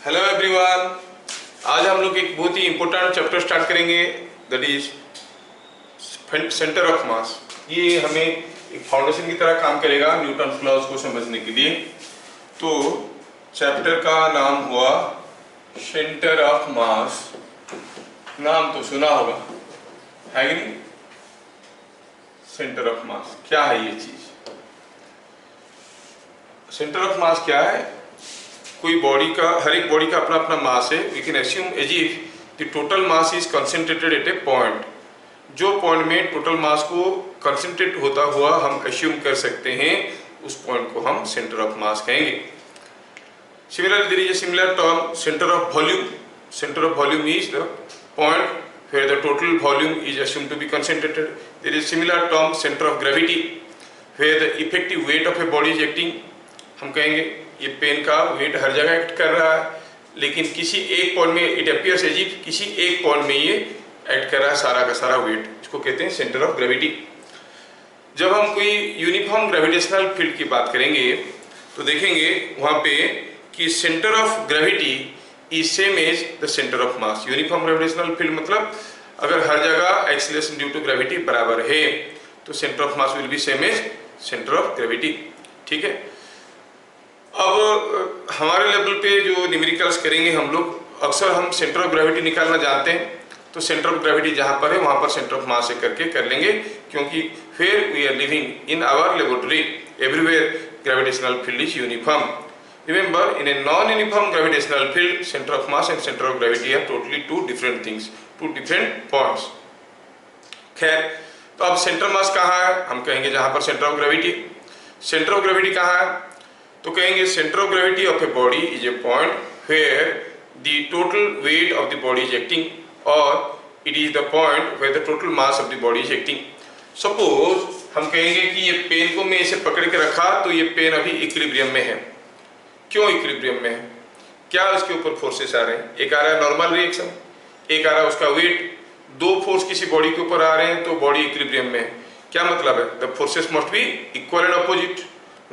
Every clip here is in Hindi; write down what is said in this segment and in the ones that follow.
Hello everyone. आज हम लोग एक बहुत ही इम्पोर्टेंट चैप्टर स्टार्ट करेंगे, दैट इज सेंटर ऑफ मास। ये हमें एक फाउंडेशन की तरह काम करेगा न्यूटन लॉज को समझने के लिए। तो चैप्टर का नाम हुआ सेंटर ऑफ मास। नाम तो सुना होगा, है कि नहीं? सेंटर ऑफ मास क्या है? ये चीज सेंटर ऑफ मास क्या है? कोई बॉडी का, हर एक बॉडी का अपना अपना मास है। We can assume as if the total mass is concentrated at a point. जो पॉइंट में टोटल मास को कंसंट्रेट होता हुआ हम अस्यूम कर सकते हैं, उस पॉइंट को हम सेंटर ऑफ मास कहेंगे। Similarly there is a similar term centre of volume. Centre of volume is the point where the total volume is assumed to be concentrated. There is similar term center of gravity where the effective weight of a body is acting. हम कहेंगे ये पेन का वेट हर जगह एक्ट कर रहा है, लेकिन किसी एक पॉइंट में इट अपीयर्स एज इफ किसी एक पॉइंट में ये एक्ट कर रहा है सारा का सारा वेट। इसको कहते हैं सेंटर ऑफ ग्रेविटी। जब हम कोई यूनिफॉर्म ग्रेविटेशनल फील्ड की बात करेंगे तो देखेंगे वहाँ पे कि centre of gravity is same as the centre of mass. Uniform gravitational field मतलब अगर हर जगह एक्सीलरेशन ड्यू टू ग्रेविटी बराबर है तो centre of mass will be same as centre of gravity. ठीक है। अब हमारे लेवल पे जो न्यूमेरिकल्स करेंगे हम लोग, अक्सर हम सेंटर ऑफ ग्रेविटी निकालना जानते हैं, तो सेंटर ऑफ ग्रेविटी जहाँ पर है वहाँ पर सेंटर ऑफ मास से करके कर लेंगे, क्योंकि फिर we are living in our laboratory everywhere gravitational field is uniform. Remember, in a non-uniform gravitational field, center of mass and center of gravity are totally two different things, two different points. खैर, तो अब सेंटर मास कहाँ है? हम कहेंगे जहाँ पर centre of gravity. Centre of gravity कहाँ है? तो कहेंगे centre of gravity of a body is a point where the total weight of the body is acting, और it is the point where the total mass of the body is acting. Suppose हम कहेंगे कि ये पेन को मैं इसे पकड़ के रखा तो ये पेन अभी इक्विलिब्रियम में है। क्यों इक्विलिब्रियम में है? क्या उसके ऊपर फोर्सेस आ रहे हैं? एक आ रहा है नॉर्मल रिएक्शन, एक आ रहा है उसका वेट। दो फोर्स किसी बॉडी के ऊपर आ रहे हैं तो बॉडी इक्विलिब्रियम में है। क्या मतलब है? The forces must be equal and opposite.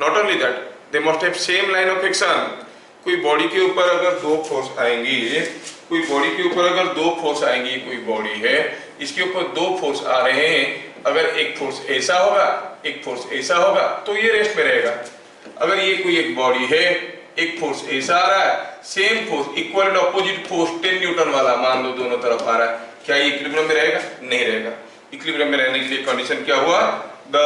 Not only that, they must have same line of action. कोई बॉडी के ऊपर अगर दो फोर्स आएंगी, कोई बॉडी के ऊपर अगर दो फोर्स आएंगी, कोई बॉडी है इसके ऊपर दो फोर्स आ रहे हैं, अगर एक फोर्स ऐसा होगा एक फोर्स ऐसा होगा तो ये रेस्ट में रहेगा। अगर ये कोई एक बॉडी है, एक फोर्स ऐसा आ रहा है, same force equal and opposite force 10 Newton वाला मान लो दोनों तरफ आ रहा है, क्या ये इक्विलिब्रियम में रहेगा? नहीं रहेगा। इक्विलिब्रियम में रहने के लिए कंडीशन क्या हुआ? The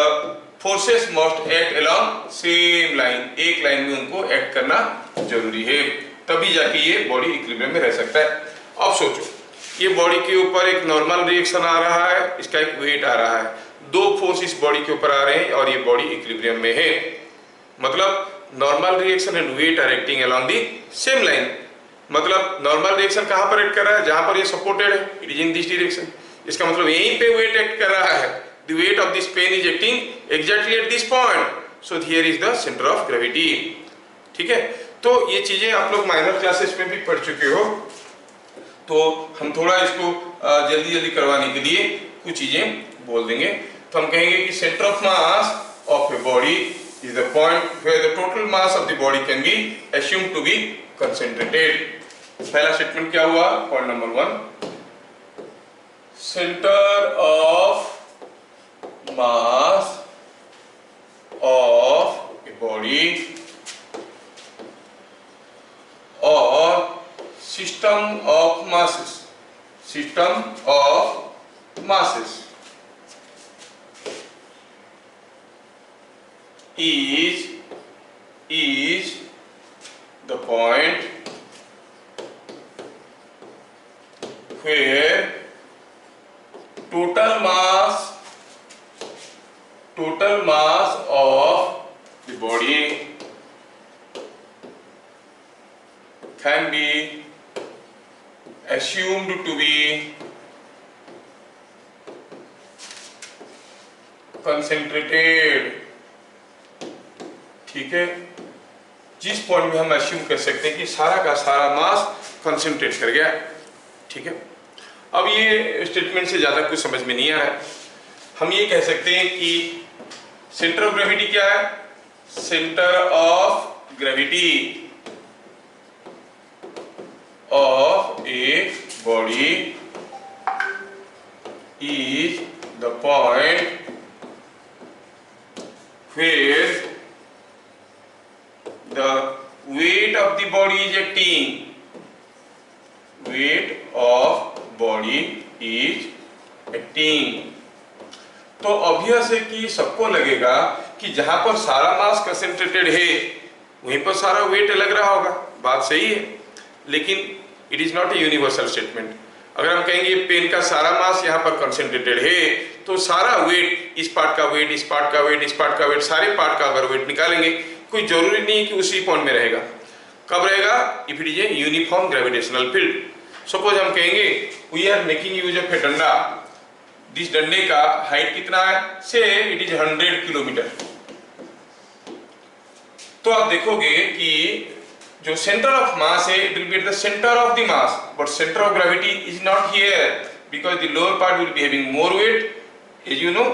forces must act along same line, एक लाइन में उनको एक्ट करना जरूरी है, तभी जाके ये बॉडी इक्विलिब्रियम में रह सकता है। अब सोचो, ये बॉडी के ऊपर एक नॉर्मल रिएक्शन आ रहा है, इसका एक वेट आ रहा है, दो फोर्स इस बॉडी के ऊपर आ रहे हैं और ये बॉडी इक्विलिब्रियम में है। मतलब normal reaction and weight are acting along the same line. मतलब नॉर्मल रिएक्शन कहाँ पर एक्ट कर रहा है? जहां पर ये सपोर्टेड है, it is in this direction. इसका मतलब यहीं पे वेट एक्ट कर रहा है। The weight of this pen is acting exactly at this point, so here is the centre of gravity. ठीक है। तो ये चीजें आप लोग माइनर क्लासेस में भी पढ़ चुके हो, तो हम थोड़ा इसको जल्दी जल्दी करवाने के लिए कुछ चीजें बोल देंगे। तो हम कहेंगे कि centre of mass of a body is the point where the total mass of the body can be assumed to be concentrated. पहला स्टेटमेंट क्या हुआ? Point number 1, centre of mass of a body और system of masses, system of masses is the point where total mass of the body can be assumed to be concentrated। ठीक है। जिस पॉइंट में हम अस्यूम कर सकते हैं कि सारा का सारा मास कंसंट्रेट कर गया। ठीक है। अब ये स्टेटमेंट से ज्यादा कुछ समझ में नहीं आ रहा है। हम ये कह सकते हैं कि सेंटर ऑफ ग्रेविटी क्या है? Centre of gravity of a body is the point where the weight of the body is acting. Weight of body is acting. तो ऑब्वियस है कि सबको लगेगा कि जहां पर सारा मास कंसेंट्रेटेड है वहीं पर सारा वेट लग रहा होगा, बात सही है, लेकिन it is not a universal statement. अगर हम कहेंगे पेन का सारा मास यहाँ पर कंसेंट्रेटेड है तो सारा वेट, इस पार्ट का वेट, इस पार्ट का वेट, इस पार्ट का वेट, सारे पार्ट का अगर वेट निकालेंगे कोई जरूरी नहीं कि उसी पॉइंट में रहेगा। कब रहेगा? If it is a uniform gravitational field. Suppose हम कहेंगे we are making use of a डंडा, जिस डंडे का हाइट कितना है, से इट इज 100 किलोमीटर। तो आप देखोगे कि जो सेंटर ऑफ मास है it will be at the centre of the mass, but centre of gravity is not here because the lower part will be having more weight. As you know,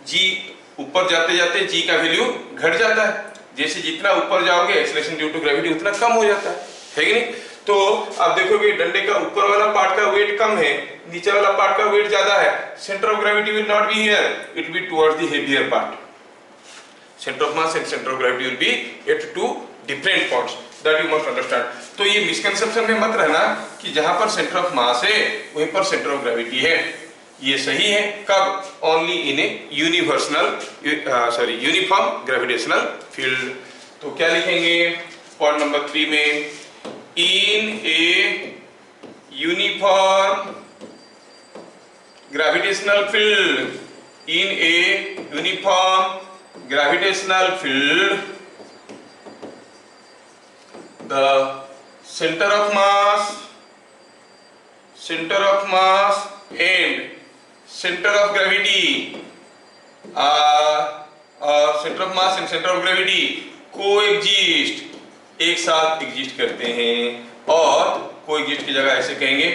g ऊपर जाते जाते जी का वैल्यू घट जाता है, जैसे जितना ऊपर जाओगे एक्सेलरेशन ड्यू टू ग्रेविटी उतना कम हो जाता है कि नहीं? तो आप देखोगे डंडे का ऊपर वाला पार्ट का वेट कम है, नीचे वाला पार्ट का वेट ज्यादा है। Centre of gravity will not be here, it will be towards the heavier part. Centre of mass and centre of gravity will be at two different points, that you must understand. तो ये मिसकंसेप्शन में मत रहना कि जहां पर सेंटर ऑफ मास है वहीं पर सेंटर ऑफ ग्रेविटी है। ये सही है कब? Only in a uniform gravitational field. तो क्या लिखेंगे पॉइंट नंबर 3 में? In a uniform gravitational field, in a uniform gravitational field, the center of mass and center of gravity center of mass and center of gravity coexist, एक साथ एग्जिस्ट करते हैं। और कोएग्जिस्ट की जगह ऐसे कहेंगे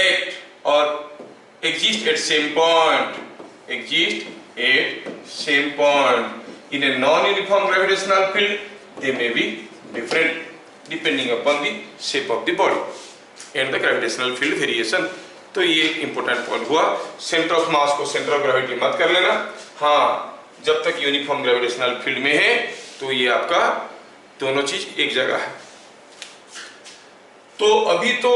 एक्ट और exist at same point, exist at same point. In a non uniform gravitational field they may be different depending upon the shape of the body and the gravitational field variation. तो ये इंपॉर्टेंट पॉइंट हुआ। सेंटर ऑफ मास को सेंटर ऑफ ग्रेविटी मत कर लेना। हाँ, जब तक यूनिफॉर्म ग्रेविटेशनल फील्ड में है तो ये आपका दोनों चीज एक जगह है। तो अभी तो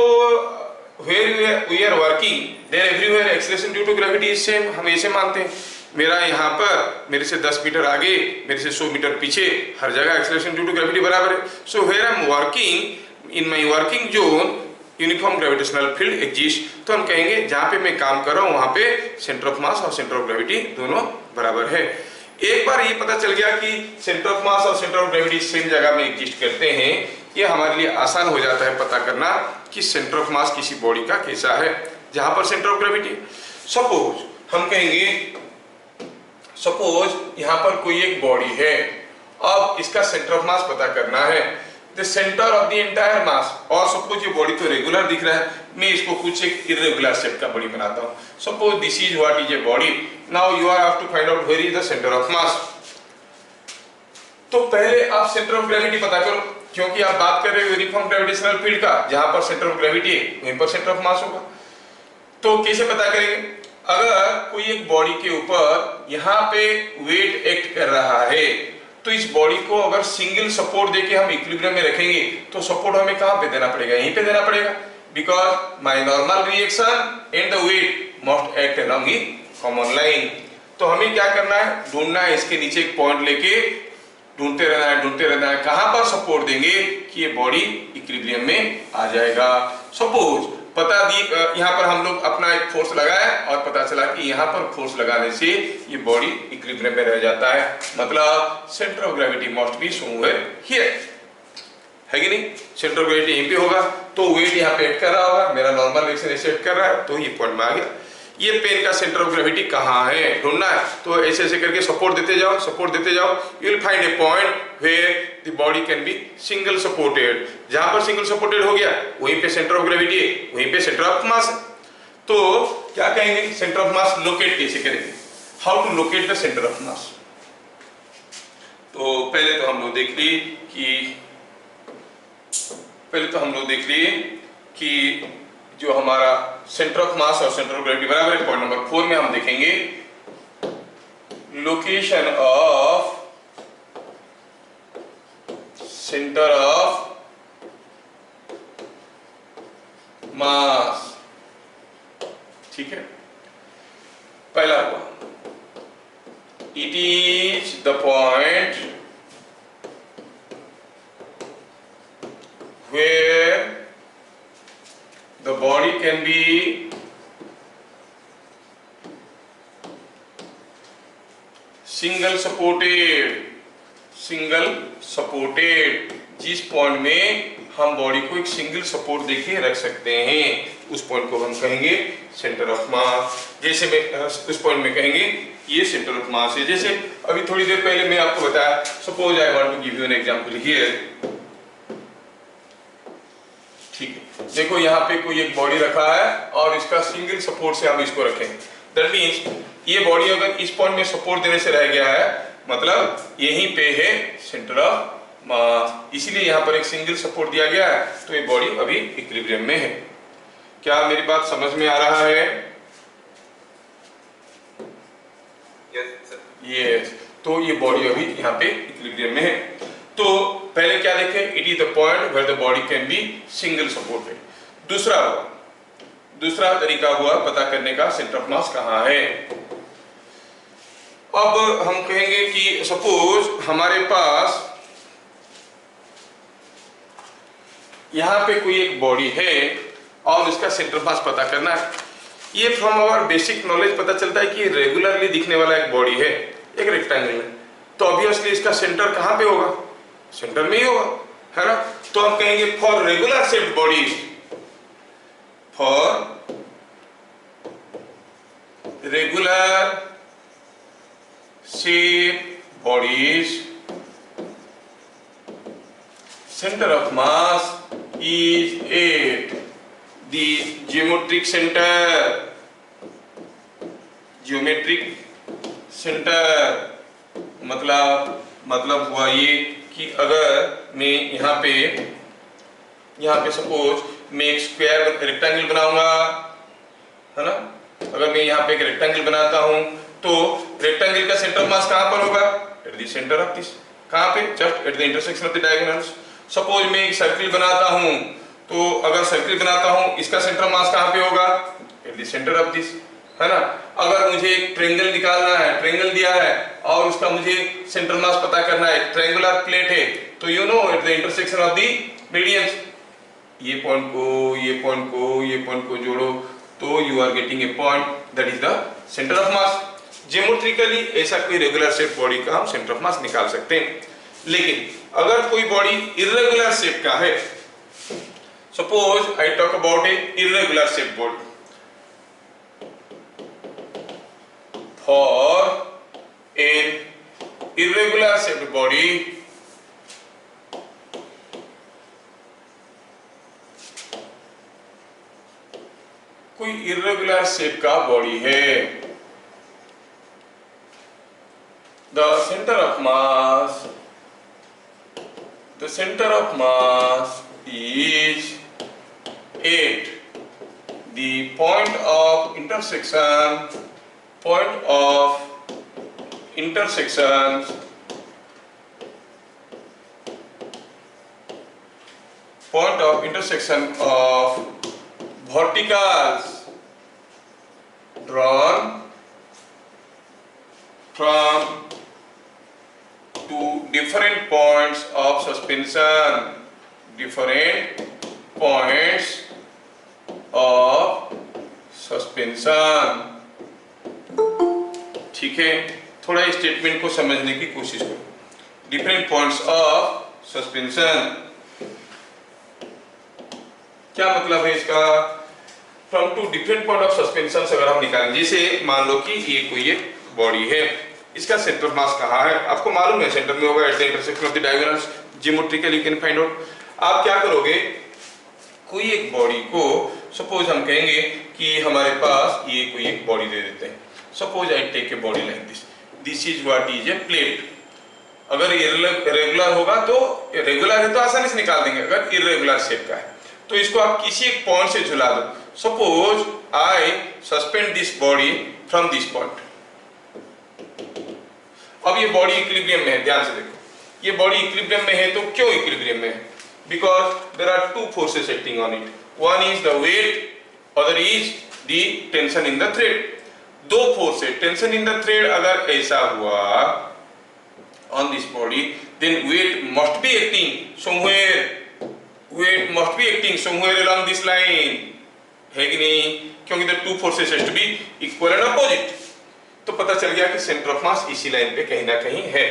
where we are working there everywhere acceleration due to gravity is same, हम ऐसे मानते हैं। मेरा यहाँ पर मेरे से 10 मीटर आगे, मेरे से 100 मीटर पीछे, हर जगह acceleration due to gravity बराबर है। So where I am working in my working zone uniform gravitational field exist. तो हम कहेंगे जहाँ पे मैं काम कर रहा हूँ वहाँ पे सेंटर ऑफ मास और सेंटर ऑफ ग्रेविटी दोनों बराबर है। एक बार ये पता चल गया कि सेंटर ऑफ मास और सेंटर ऑफ ग्रेविटी सेम जगह में एग्जिस्ट करते हैं, ये हमारे लिए आसान हो जाता है पता करना कि सेंटर ऑफ मास किसी बॉडी का कैसा है जहां पर सेंटर ऑफ ग्रेविटी। सपोज हम कहेंगे, सपोज यहां पर कोई एक बॉडी है, अब इसका सेंटर ऑफ मास पता करना है, the centre of the entire mass. और सपोज ये बॉडी तो रेगुलर दिख रहा है, मैं इसको कुछ एक इर्रेगुलर शेप का बॉडी बनाता हूँ। Suppose this is what is a body. Now you have to find out where is the centre of mass. तो पहले आप सेंटर ऑफ ग्रेविटी पता करो, क्योंकि आप बात कर रहे हो यूनिफॉर्म ग्रेविटेशनल फील्ड का, जहां पर सेंटर ऑफ ग्रेविटी है वहीं पर सेंटर ऑफ मास होगा। तो कैसे पता करेंगे? अगर कोई एक बॉडी के ऊपर यहाँ पे वेट एक्ट कर रहा है तो इस बॉडी को अगर सिंगल सपोर्ट देके हम इक्विलिब्रियम में रखेंगे तो सपोर्ट हमें कहाँ पे देना पड़ेगा? यहीं पे देना पड़ेगा, because my normal reaction and the weight must act along the common line. तो हमें क्या करना है? ढूंढना है, इसके नीचे एक पॉइंट लेके ढूंढते रहना है कहां पर सपोर्ट देंगे कि ये बॉडी इक्विलिब्रियम में आ जाएगा। सपोज पता दी यहाँ पर हम लोग अपना एक फोर्स लगाया और पता चला कि यहाँ पर फोर्स लगाने से ये बॉडी इक्विलिब्रियम में रह जाता है, मतलब centre of gravity must be somewhere here, है कि नहीं? सेंटर ऑफ ग्रेविटी यहीं पे होगा, तो वेट यहाँ पे एक्ट कर रहा होगा, मेरा नॉर्मल रिएक्शन ऐसे एक्ट कर रहा है, तो ये पॉइंट में आ गया। ये पेन का सेंटर ऑफ ग्रेविटी कहाँ है ढूंढना है, तो ऐसे ऐसे करके सपोर्ट देते जाओ, you will find a point where the body can be single supported. जहां पर सिंगल सपोर्टेड हो गया वहीं पे सेंटर ऑफ ग्रेविटी है, वहीं पे सेंटर ऑफ मास है। तो क्या कहेंगे? सेंटर ऑफ मास लोकेट कैसे करेंगे? How to locate the centre of mass? तो पहले तो हम लोग देख ली कि पहले तो हम लोग देख लिए कि जो हमारा सेंटर ऑफ मास और सेंटर ऑफ ग्रेविटी बराबर है। पॉइंट नंबर 4 में हम देखेंगे लोकेशन ऑफ सेंटर ऑफ मास। ठीक है, पहला हुआ it is the point where the body can be single supported, जिस पॉइंट में हम बॉडी को एक सिंगल सपोर्ट देके रख सकते हैं, उस पॉइंट को हम कहेंगे सेंटर ऑफ मास। जैसे मैं उस पॉइंट में कहेंगे ये सेंटर ऑफ मास है। जैसे अभी थोड़ी देर पहले मैं आपको बताया, suppose I want to give you an example here. ठीक है, देखो यहाँ पे कोई एक बॉडी रखा है और इसका सिंगल सपोर्ट से हम इसको रखें। दैट मीन्स ये बॉडी अगर इस पॉइंट में सपोर्ट देने से रह गया है, मतलब यहीं पे है सेंटर ऑफ मास, इसीलिए यहाँ पर एक सिंगल सपोर्ट दिया गया है, तो ये बॉडी अभी इक्विलिब्रियम में है। क्या मेरी बात समझ में आ रहा है? यस, तो ये बॉडी अभी यहाँ पे इक्विलिब्रियम में है। तो पहले क्या देखें, it is the point where the body can be single supported. दूसरा तरीका हुआ पता करने का सेंटर ऑफ मास कहाँ है। अब हम कहेंगे कि सपोज हमारे पास यहाँ पे कोई एक बॉडी है और इसका सेंटर ऑफ मास पता करना है। ये फ्रॉम आवर बेसिक नॉलेज पता चलता है कि रेगुलरली दिखने वाला एक बॉडी है, एक रेक्टेंगल में, तो ऑब्वियसली इसका सेंटर कहाँ पे होगा? सेंटर में ही होगा, है ना। तो हम कहेंगे for regular shaped bodies, for regular shape bodies center of mass is at the geometric center। मतलब हुआ ये कि अगर मैं यहाँ पे सपोज मैं एक स्क्वायर रेक्टेंगल बनाऊंगा, है ना। अगर मैं यहाँ पे एक रेक्टेंगल बनाता हूँ तो रेक्टेंगल का सेंटर मास कहाँ पर होगा? Eight the centre of this. कहाँ पे? Just eight the intersection of the diagonals. Suppose मैं एक सर्किल बनाता हूँ, तो अगर सर्किल बनाता हूँ इसका सेंटर मास कहाँ पे होगा? Eight the centre of this, है ना। अगर मुझे एक ट्रायंगल निकालना है, ट्रायंगल दिया है और उसका मुझे सेंटर मास पता करना है, ट्रायंगुलर प्लेट है, तो you know at the intersection of the medians, ये पॉइंट को जोड़ो तो you are getting a point, that is the centre of mass. Geometrically ऐसा कोई रेगुलर शेप बॉडी का हम सेंटर ऑफ मास निकाल सकते हैं। लेकिन अगर कोई बॉडी इर्रेगुलर शेप का है, suppose I talk about A irregular shape body, for a irregular shape body कोई इर्रेगुलर शेप का बॉडी है, the center of mass is at the point of intersection of verticals drawn from two different points of suspension, ठीक है, थोड़ा इस स्टेटमेंट को समझने की कोशिश करो। डिफरेंट पॉइंट्स ऑफ सस्पेंशन, क्या मतलब है इसका? From two different point of suspension अगर हम निकालें, जैसे मान लो कि ये कोई एक बॉडी है, इसका सेंटर ऑफ मास कहाँ है? आपको मालूम है सेंटर में होगा, eight the intersection of the diagonals, geometrically you can find out. आप क्या करोगे, कोई एक बॉडी को सपोज हम कहेंगे कि हमारे पास ये कोई एक बॉडी दे देते हैं। Suppose I take a body like this is what is a plate. अगर इरेगुलर होगा तो, रेगुलर है तो आसानी से निकाल देंगे, अगर इरेगुलर शेप का है तो इसको आप किसी एक पॉइंट से झुला दो। Suppose I suspend this body from this point. अब ये बॉडी इक्विलिब्रियम में है, ध्यान से देखो, ये बॉडी इक्विलिब्रियम में है, तो क्यों इक्विलिब्रियम में है? Because there are two forces acting on it, one is the weight, other is the tension in the thread. दो फोर्स है, टेंशन इन द थ्रेड अगर ऐसा हुआ on this body, then weight must be acting somewhere, weight must be acting somewhere along this line, है कि नहीं? क्योंकि the two forces has to be equal and opposite. तो पता चल गया कि सेंटर ऑफ मास इसी लाइन पे कहीं ना कहीं है।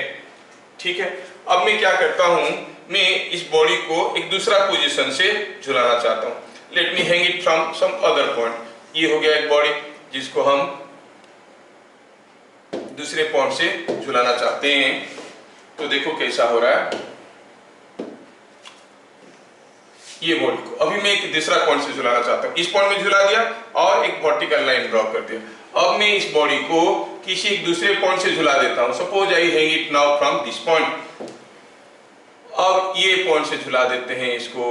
ठीक है, अब मैं क्या करता हूं, मैं इस बॉडी को एक दूसरा पोजीशन से झुलाना चाहता हूं। Let me hang it from some other point. ये हो गया एक बॉडी जिसको हम दूसरे पॉइंट से झुलाना चाहते हैं। तो देखो कैसा हो रहा है, ये बॉडी को अभी मैं एक दूसरा पॉइंट से झुलाना चाहता हूं। इस पॉइंट में झुला दिया और एक वर्टिकल लाइन ड्रॉ कर दिया। अब मैं इस बॉडी को किसी एक दूसरे पॉइंट से झुला देता हूं। Suppose I hang it now from this point. अब ये पॉइंट से झुला देते हैं इसको,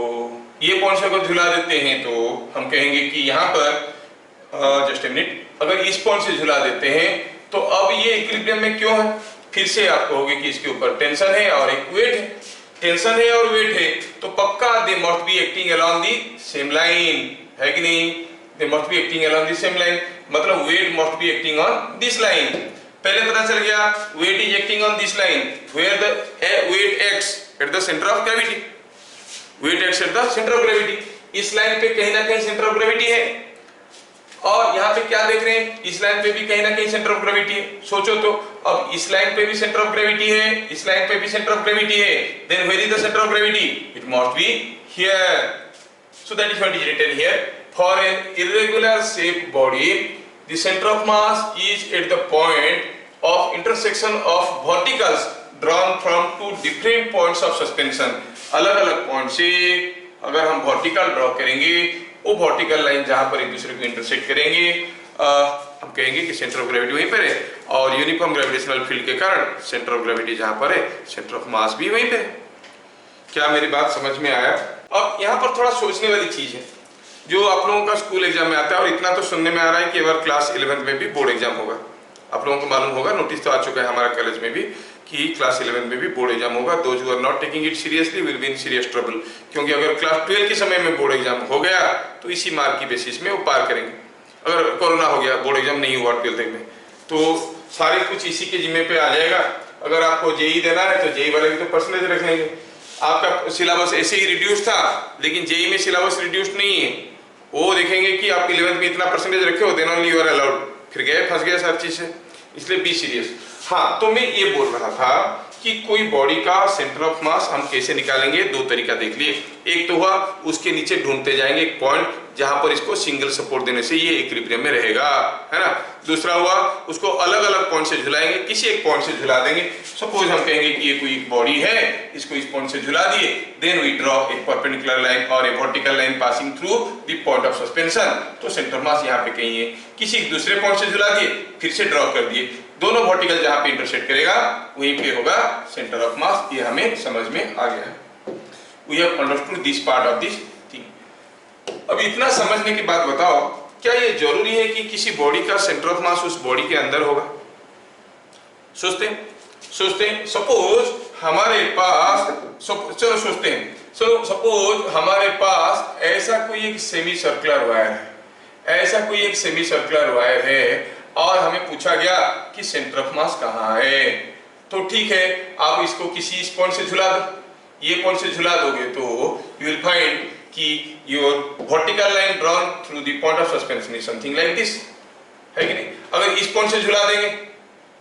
ये पॉइंट से अगर झुला देते हैं तो हम कहेंगे कि यहाँ पर जस्ट ए मिनट, अगर इस पॉइंट से झुला देते हैं तो अब ये इक्विलिब्रियम में क्यों है? फिर से आप कहोगे कि इसके ऊपर टेंशन है और एक वेट है, टेंशन है और वेट है, तो पक्का they must be acting along the same line, है कि नहीं? They must be acting along the same line, मतलब weight must be acting on this line. पहले पता चल गया weight is acting on this line where the weight acts at the centre of gravity, weight acts at the centre of gravity. इस लाइन पे कहीं ना कहीं सेंटर ऑफ ग्रेविटी है, और यहाँ पे क्या देख रहे हैं, इस लाइन पे भी कहीं ना कहीं सेंटर ऑफ ग्रेविटी है। सोचो तो, अब इस लाइन पे भी सेंटर ऑफ ग्रेविटी है, इस लाइन पे भी सेंटर ऑफ ग्रेविटी है, then where is the centre of gravity? It must be here. So that is what is written here, for an irregular shape body the centre of mass is at the point of intersection of verticals drawn from two different points of suspension. अलग अलग पॉइंट से अगर हम वर्टिकल ड्रॉ करेंगे, वो वर्टिकल लाइन जहां पर एक दूसरे को इंटरसेक्ट करेंगे, हम कहेंगे कि सेंटर ऑफ ग्रेविटी वहीं पर है, और यूनिफॉर्म ग्रेविटेशनल फील्ड के कारण सेंटर ऑफ ग्रेविटी जहां पर है, सेंटर ऑफ मास भी वहीं पे है। क्या मेरी बात समझ में आया? अब यहाँ पर थोड़ा सोचने वाली चीज है जो आप लोगों का स्कूल एग्जाम में आता है, और इतना तो सुनने में आ रहा है कि अगर क्लास 11th में भी बोर्ड एग्जाम होगा। आप लोगों को मालूम होगा, नोटिस तो आ चुका है हमारे कॉलेज में भी कि क्लास 11 में भी बोर्ड एग्जाम होगा। Those who are not taking it seriously will be in serious trouble, क्योंकि अगर क्लास 12 के समय में बोर्ड एग्जाम हो गया तो इसी मार्क की बेसिस में वो पार करेंगे। अगर कोरोना हो गया, बोर्ड एग्जाम नहीं हुआ 12 में, तो सारे कुछ इसी के जिम्मे पे आ जाएगा। अगर आपको जेई देना है तो जेई वाले भी तो परसेंटेज रख लेंगे। आपका सिलेबस ऐसे ही रिड्यूस था, लेकिन जेई में सिलेबस रिड्यूस नहीं है, वो देखेंगे कि आप 11th में इतना परसेंटेज रखे हो, then only you are allowed. फिर गए, फंस गए हर चीज से, इसलिए बी सीरियस। हाँ, तो मैं ये बोल रहा था कि कोई बॉडी का सेंटर ऑफ मास हम कैसे निकालेंगे, दो तरीका देख लिए। एक तो हुआ उसके नीचे ढूंढते जाएंगे एक पॉइंट जहां पर इसको सिंगल सपोर्ट देने से ये इक्विलिब्रियम में रहेगा, है ना। दूसरा हुआ उसको अलग अलग पॉइंट से झुलाएंगे, किसी एक पॉइंट से झुला देंगे। सपोज हम कहेंगे कि ये कोई बॉडी है, इसको इस पॉइंट से झुला दिए, then we draw a perpendicular line और a vertical line passing through the point of suspension. तो सेंटर मास यहाँ पे कहीं है, किसी दूसरे पॉइंट से झुला दिए, फिर से ड्रॉ कर दिए, दोनों वर्टिकल जहां पे इंटरसेक्ट करेगा वहीं पे होगा सेंटर ऑफ मास। ये हमें समझ में आ गया है। We have understood this part of this thing. अब इतना समझने के बाद बताओ, क्या ये जरूरी है कि किसी बॉडी का सेंटर ऑफ मास उस बॉडी के अंदर होगा? सोचते हैं सपोज हमारे पास, चलो सोचते हैं, चलो सपोज हमारे पास ऐसा कोई एक सेमी सर्कुलर वायर है, ऐसा कोई एक सेमी सर्कुलर वायर है, और हमें पूछा गया कि सेंटर ऑफ मास कहाँ है। तो ठीक है, आप इसको किसी इस पॉइंट से झुला दो, ये पॉइंट से झुला दोगे तो यू विल फाइंड कि your vertical line drawn through the point of suspension is something like this, है कि नहीं। अगर इस पॉइंट से झुला देंगे,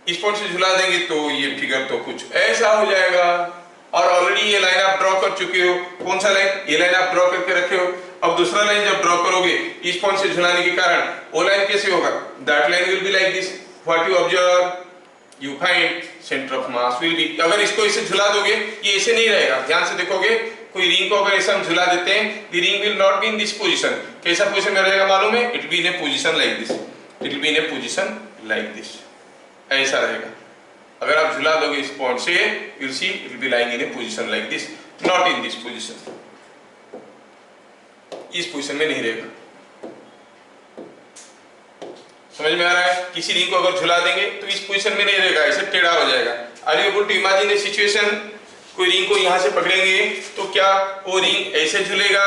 इस पॉइंट से झुला देंगे तो ये फिगर तो कुछ ऐसा हो जाएगा। और ऑलरेडी ये लाइन आप ड्रॉ कर चुके हो। कौन सा लाइन? ये लाइन आप ड्रॉ करके रखे हो। अब दूसरा लाइन जब ड्रॉ करोगे इस पॉइंट से झुलाने के कारण, वो लाइन कैसे होगा? That line will be like this. What you observe, you find centre of mass will B, अगर इसको इसे झुला दोगे ये ऐसे नहीं रहेगा। ध्यान से देखोगे, कोई रिंग को अगर ऐसे हम झुला देते हैं, the ring will not be in this position. कैसा पोजीशन में रहेगा मालूम है? It will be in A position like this, it will be in A position like this, ऐसा रहेगा। अगर आप झुला दोगे इस पॉइंट से, you'll see it will be lying in a position like this, not in this position. इस पोजीशन में नहीं रहेगा। समझ में आ रहा है? किसी रिंग को अगर झुला देंगे तो इस पोजीशन में नहीं रहेगा, ऐसे टेढ़ा हो जाएगा। Are you able to imagine a situation? कोई रिंग को यहाँ से पकड़ेंगे तो क्या वो रिंग ऐसे झूलेगा,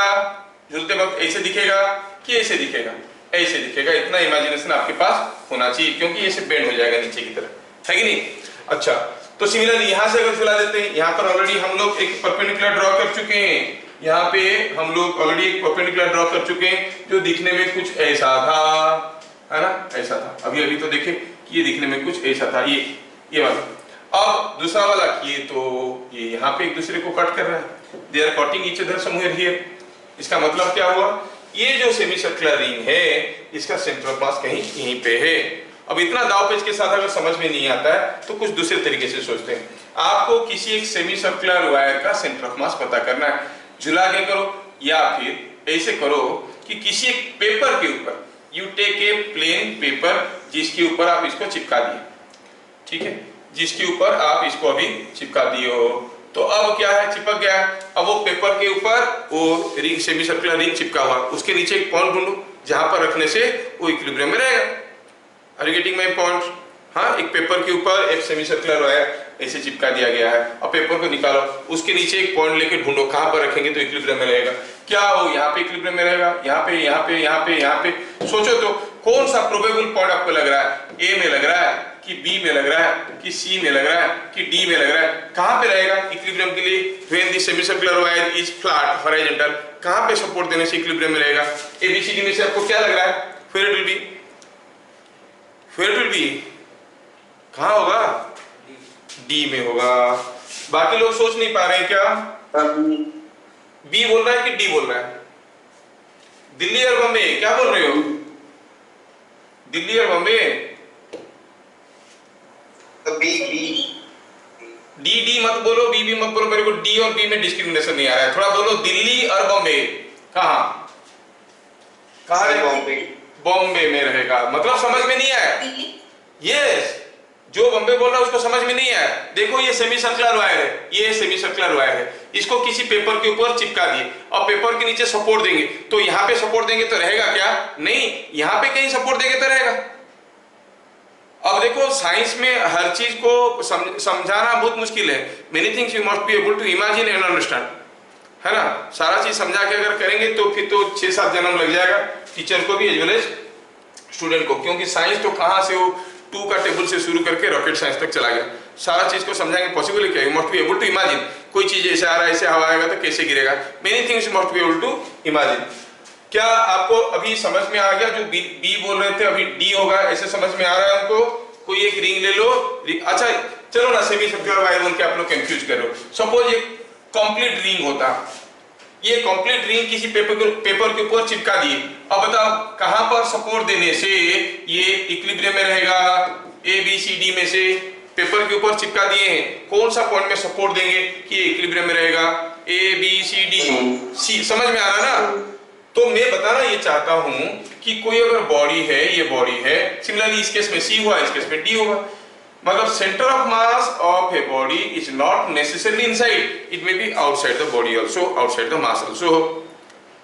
झूलते वक्त ऐसे दिखेगा कि ऐसे दिखेगा? ऐसे दिखेगा। इतना इमेजिनेशन आपके पास होना चाहिए, क्योंकि ऐसे बेंड हो जाएगा नीचे की तरफ, है कि नहीं? अच्छा, तो सिमिलरली यहाँ से अगर झुला देते हैं, यहाँ पर ऑलरेडी हम लोग एक परपेंडिकुलर ड्रॉ कर चुके हैं। यहाँ पे हम लोग ऑलरेडी एक परपेंडिकुलर ड्रॉ कर चुके हैं जो दिखने में कुछ ऐसा था, है ना? ऐसा था। अभी अभी तो देखे कि ये दिखने में कुछ ऐसा था, ये वाला। अब दूसरा वाला किए तो ये यहाँ पे एक दूसरे को कट कर रहा है, they are cutting each other somewhere here. इसका मतलब क्या हुआ? ये जो सेमी सर्कुलर रिंग है इसका सेंटर ऑफ मास कहीं यहीं पे है। अब इतना दाव पेच के साथ अगर समझ में नहीं आता है तो कुछ दूसरे तरीके से सोचते हैं। आपको किसी एक सेमी सर्कुलर वायर का सेंटर ऑफ मास पता करना है, झुला के करो या फिर ऐसे करो कि किसी एक पेपर के ऊपर, you take a plane paper जिसके ऊपर आप इसको चिपका दिए, ठीक है, जिसके ऊपर आप इसको अभी चिपका दिए हो, तो अब क्या है, चिपक गया है। अब वो पेपर के ऊपर वो रिंग, सेमी सर्कुलर रिंग चिपका हुआ, उसके नीचे एक पॉइंट ढूंढो जहां पर रखने से वो इक्विलिब्रियम में रहेगा। Are you getting my point? हाँ, एक पेपर के ऊपर एक सेमी सर्कुलर वायर ऐसे चिपका दिया गया है। अब पेपर को निकालो, उसके नीचे एक पॉइंट लेके ढूंढो कहां पर रखेंगे तो इक्विलिब्रियम में रहेगा। क्या वो यहाँ पे इक्विलिब्रियम में रहेगा? यहाँ पे, यहाँ पे, यहाँ पे, यहाँ पे। सोचो तो कौन सा प्रोबेबल पॉइंट आपको लग रहा है? ए में लग रहा है कि बी में लग रहा है कि सी में लग रहा है कि डी में लग रहा है? कहां पे रहेगा इक्विलिब्रियम के लिए? When the semi circular wire is flat horizontal, कहां पे सपोर्ट देने से इक्विलिब्रियम में रहेगा? एबीसीडी में से आपको क्या लग रहा है? फिर इट विल बी, कहां होगा? डी में होगा। बाकी लोग सोच नहीं पा रहे हैं क्या? बी बोल रहा है कि डी बोल रहा है? दिल्ली और बॉम्बे क्या बोल रहे हो? दिल्ली और बॉम्बे? डी मत बोलो, बी मत बोलो। मेरे को डी और बी में डिस्क्रिमिनेशन नहीं आ रहा है। थोड़ा बोलो दिल्ली और बॉम्बे। कहां बॉम्बे में रहेगा। मतलब समझ में नहीं आया? यस, जो बॉम्बे बोल रहा है उसको समझ में नहीं आया। देखो ये सेमी सर्कुलर वायर है, ये सेमी सर्कुलर वायर है, इसको किसी पेपर के ऊपर चिपका दिए और पेपर के नीचे सपोर्ट देंगे, तो यहाँ पे सपोर्ट देंगे तो रहेगा क्या? नहीं, यहाँ पे कहीं सपोर्ट देंगे तो रहेगा। अब देखो साइंस में हर चीज को समझाना बहुत मुश्किल है। Many things you must be able to imagine and understand, है ना? सारा चीज समझा के अगर करेंगे तो फिर तो 6-7 जन्म लग जाएगा टीचर को भी एज वेल एज स्टूडेंट को, क्योंकि साइंस तो कहां से वो 2 का टेबल से शुरू करके रॉकेट साइंस तक चला गया। सारा चीज को समझाएंगे पॉसिबल है क्या? You must be able to imagine. कोई चीज ऐसे आ रहा है, ऐसे हवा आएगा तो कैसे गिरेगा? Many things you must be able to imagine. क्या आपको अभी समझ में आ गया? जो बी बोल रहे थे अभी डी होगा, ऐसे समझ में आ रहा है उनको? कोई एक रिंग ले लो। अच्छा चलो ना, सेमी सर्कुलर वायर बोल के आप लोग कंफ्यूज कर रहे हो। सपोज एक कंप्लीट रिंग होता, ये कंप्लीट रिंग किसी पेपर के ऊपर चिपका दिए। अब बताओ कहां पर सपोर्ट देने से ये इक्विलिब्रियम में रहेगा? ए बी सी डी में से पेपर के ऊपर चिपका दिए हैं, कौन सा पॉइंट में सपोर्ट देंगे कि ये इक्विलिब्रियम में रहेगा? A B C D C. समझ में आ रहा ना? तो मैं बताना ये चाहता हूं कि कोई अगर बॉडी है, ये बॉडी है, सिमिलरली इस केस में सी हुआ, इस केस में डी होगा। मतलब centre of mass of a body is not necessarily inside, it may be outside the body also, outside the mass also,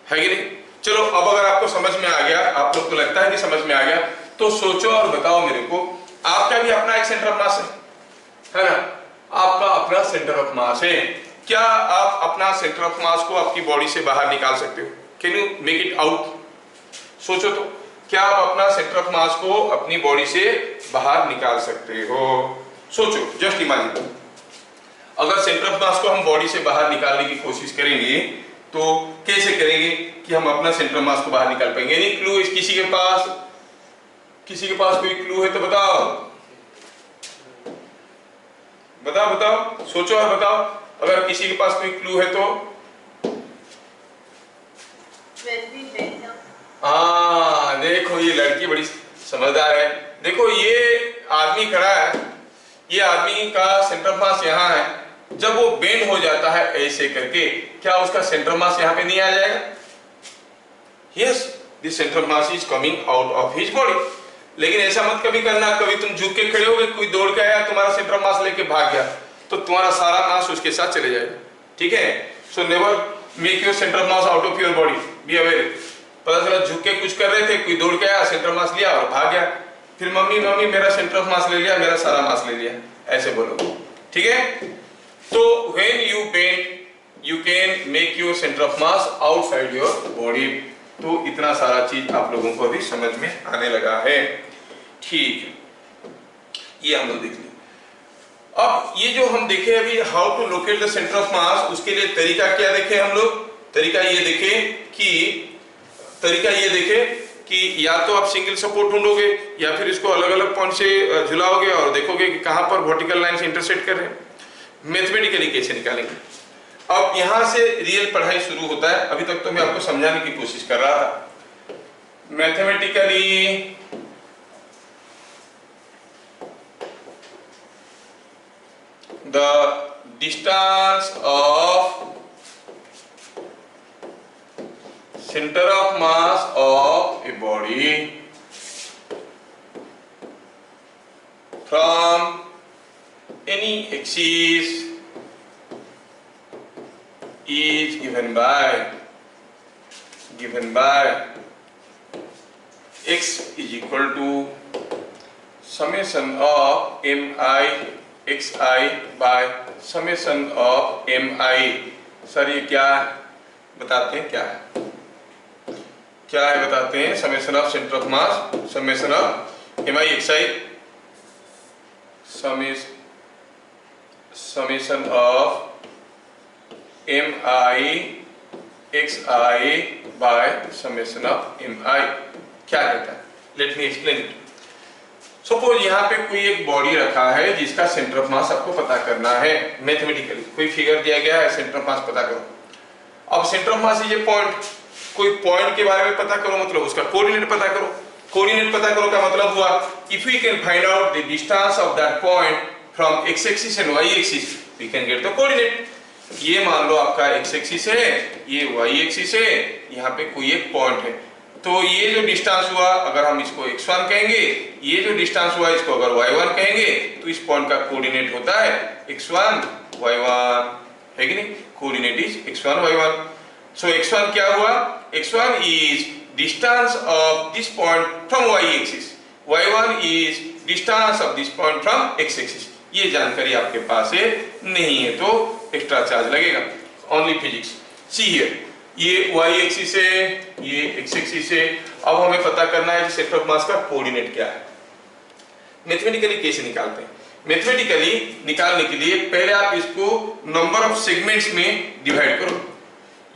है कि नहीं? चलो अब अगर आपको समझ में आ गया, आप लोग को लगता है कि समझ में आ गया, तो सोचो और बताओ मेरे को, आपका भी अपना एक सेंटर ऑफ मास है ना? आपका अपना सेंटर ऑफ मास है। क्या आप अपना सेंटर ऑफ मास को आपकी बॉडी से बाहर निकाल सकते हो? Can you make it out? सोचो तो, क्या आप अपना सेंटर ऑफ मास को अपनी बॉडी से बाहर निकाल सकते हो? सोचो, जस्ट इमेजिन। अगर सेंटर ऑफ मास को हम बॉडी से बाहर निकालने की कोशिश करेंगे तो कैसे करेंगे कि हम अपना सेंटर ऑफ मास को बाहर निकाल पाएंगे? एनी क्लू किसी के पास? किसी के पास कोई क्लू है तो बताओ, बताओ बताओ, सोचो और बताओ। अगर किसी के पास कोई क्लू है तो। हाँ देखो, ये लड़की बड़ी समझदार है। देखो ये आदमी खड़ा है, ये आदमी का सेंटर ऑफ मास यहाँ है। जब वो बेंड हो जाता है ऐसे करके, क्या उसका सेंटर ऑफ मास यहाँ पे नहीं आ जाएगा? Yes, this centre of mass is coming out of his body. लेकिन ऐसा मत कभी करना, कभी तुम झुक के खड़े हो गए, कोई दौड़ के आया तुम्हारा सेंटर ऑफ मास लेके भाग गया तो तुम्हारा सारा मास उसके साथ चले जाएगा, ठीक है। So never make your centre of mass out of your body, be aware. पता चला झुक के कुछ कर रहे थे, कोई दौड़ के आया, सेंटर ऑफ मास लिया और भाग गया, फिर मम्मी मम्मी मेरा सेंटर ऑफ मास ले लिया, मेरा सारा मास ले लिया, ऐसे बोलो, ठीक है। तो when you paint you can make your centre of mass outside your body. तो इतना सारा चीज आप लोगों को अभी समझ में आने लगा है, ठीक है। ये हम लोग देख लें। अब ये जो हम देखे अभी how to locate the centre of mass, उसके लिए तरीका क्या देखे हम लोग? तरीका ये देखे कि या तो आप सिंगल सपोर्ट ढूंढोगे या फिर इसको अलग अलग पॉइंट से झुलाओगे और देखोगे कि कहां पर वर्टिकल लाइन से इंटरसेक्ट कर रहे हैं। मैथमेटिकली कैसे निकालेंगे? अब यहां से रियल पढ़ाई शुरू होता है। अभी तक तो मैं आपको समझाने की कोशिश कर रहा था। Mathematically the distance of center of mass of a body from any axis is given by x is equal to summation of mi xi by summation of mi। Sir ये क्या बताते हैं, क्या है बताते हैं? Summation of centre of mass, summation of m i x i, summation of m i x i by summation of m i. क्या कहता है? Let me explain it. Suppose यहाँ पे कोई एक बॉडी रखा है जिसका सेंटर ऑफ मास आपको पता करना है मैथमेटिकली। कोई फिगर दिया गया है, सेंटर ऑफ मास पता करो। अब सेंटर ऑफ मास ये पॉइंट, कोई पॉइंट के बारे में पता करो, मतलब उसका कोऑर्डिनेट पता करो। कोऑर्डिनेट पता करो का मतलब हुआ if we can find out the distance of that point from x axis and y axis we can get the coordinate. ये मान लो आपका एक्स एक्सिस है, ये वाई एक्सिस है, यहाँ पे कोई एक पॉइंट है। तो ये जो डिस्टेंस हुआ अगर हम इसको x1 कहेंगे, ये जो डिस्टेंस हुआ इसको अगर y1 कहेंगे, तो इस पॉइंट का कोऑर्डिनेट होता है x1 y1, है कि नहीं? Coordinate is x1 y1। So x1 क्या हुआ? x1 is distance of this point from y axis, y1 is distance of this point from x axis। ये जानकारी आपके पास है, नहीं है तो एक्स्ट्रा चार्ज लगेगा। Only physics. सी हियर, ये y एक्सिस है, ये x एक्सिस है। अब हमें पता करना है कि सेंटर ऑफ मास का कोऑर्डिनेट क्या है। मैथमेटिकली कैसे निकालते हैं? मैथमेटिकली निकालने के लिए पहले आप इसको नंबर ऑफ सेगमेंट्स में डिवाइड करो।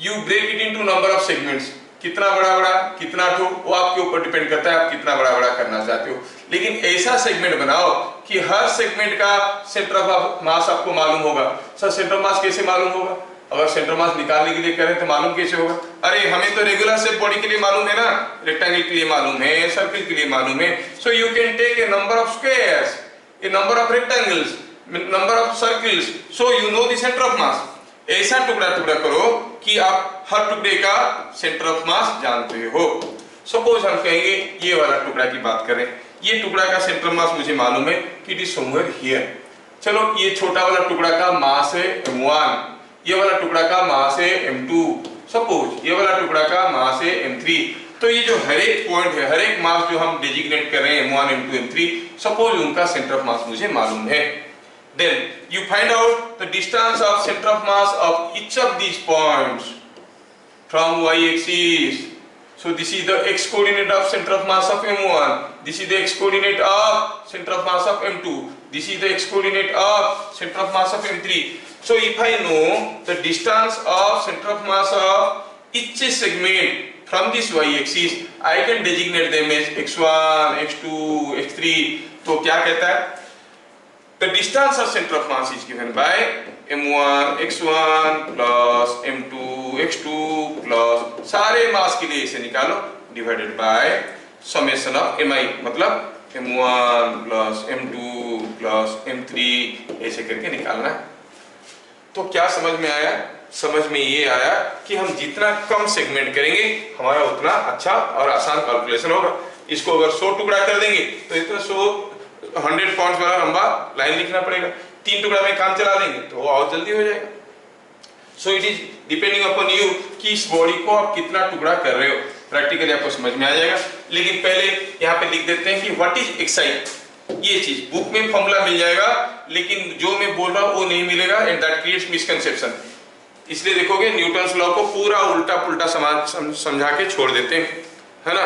You break it into number of segments. कितना बड़ा बड़ा, कितना ठो, वो आपके ऊपर डिपेंड करता है आप कितना बड़ा बड़ा करना चाहते हो। लेकिन ऐसा सेगमेंट बनाओ कि हर सेगमेंट का सेंटर ऑफ मास आपको मालूम होगा। सर सेंटर ऑफ मास कैसे मालूम होगा? अगर सेंटर मास निकालने के लिए करें तो मालूम कैसे होगा? अरे हमें तो रेगुलर शेप बॉडी के लिए मालूम है ना, रेक्टेंगल के लिए मालूम है, सर्कल के लिए मालूम है। So you can take a number of squares, a number of rectangles, number of circles, so you know the centre of mass. ऐसा टुकड़ा टुकड़ा करो कि आप हर टुकड़े का सेंटर ऑफ मास जानते हो। सपोज हम कहेंगे ये वाला टुकड़ा की बात करें, ये टुकड़ा का सेंटर ऑफ मास मुझे मालूम है कि इट इज समवेयर हियर। चलो ये छोटा वाला टुकड़ा का मास है m1, ये वाला टुकड़ा का मास है m2, सपोज ये वाला टुकड़ा का मास है m3। तो ये जो हर एक पॉइंट है, हर एक मास जो हम डेजिग्नेट कर रहे हैं m1 m2 m3, सपोज उनका सेंटर ऑफ मास मुझे मालूम है। Then you find out the distance of center of mass of each of these points from y axis. So this is the x coordinate of center of mass of m1, this is the x coordinate of center of mass of m2, this is the x coordinate of center of mass of m3. So if I know the distance of center of mass of each segment from this y axis, I can designate them as x1, x2, x3। तो क्या कहता है? The distance of center of mass is given by m1 x1 plus m2 x2 plus सारे मास के लिए इसे निकालो divided by summation of mi, मतलब m1 plus m2 plus m3 ऐसे करके निकालना है। तो क्या समझ में आया? समझ में ये आया कि हम जितना कम सेगमेंट करेंगे हमारा उतना अच्छा और आसान कैलकुलेशन होगा। इसको अगर 100 टुकड़ा कर देंगे तो इतना 100 पाउंड वाला लंबा लाइन लिखना पड़ेगा। 3 टुकड़ा में काम चला देंगे तो और जल्दी हो जाएगा। So it is depending upon you कि इस बॉडी को आप कितना टुकड़ा कर रहे हो, प्रैक्टिकली आपको समझ में आ जाएगा। लेकिन पहले यहाँ पे लिख देते हैं कि व्हाट इज एक्साई। ये चीज बुक में फॉर्मूला मिल जाएगा, लेकिन जो मैं बोल रहा हूँ वो नहीं मिलेगा, एंड दैट क्रिएट्स मिसकंसेप्शन। इसलिए देखोगे न्यूटन्स लॉ को पूरा उल्टा पुल्टा समझा के छोड़ देते हैं, है ना।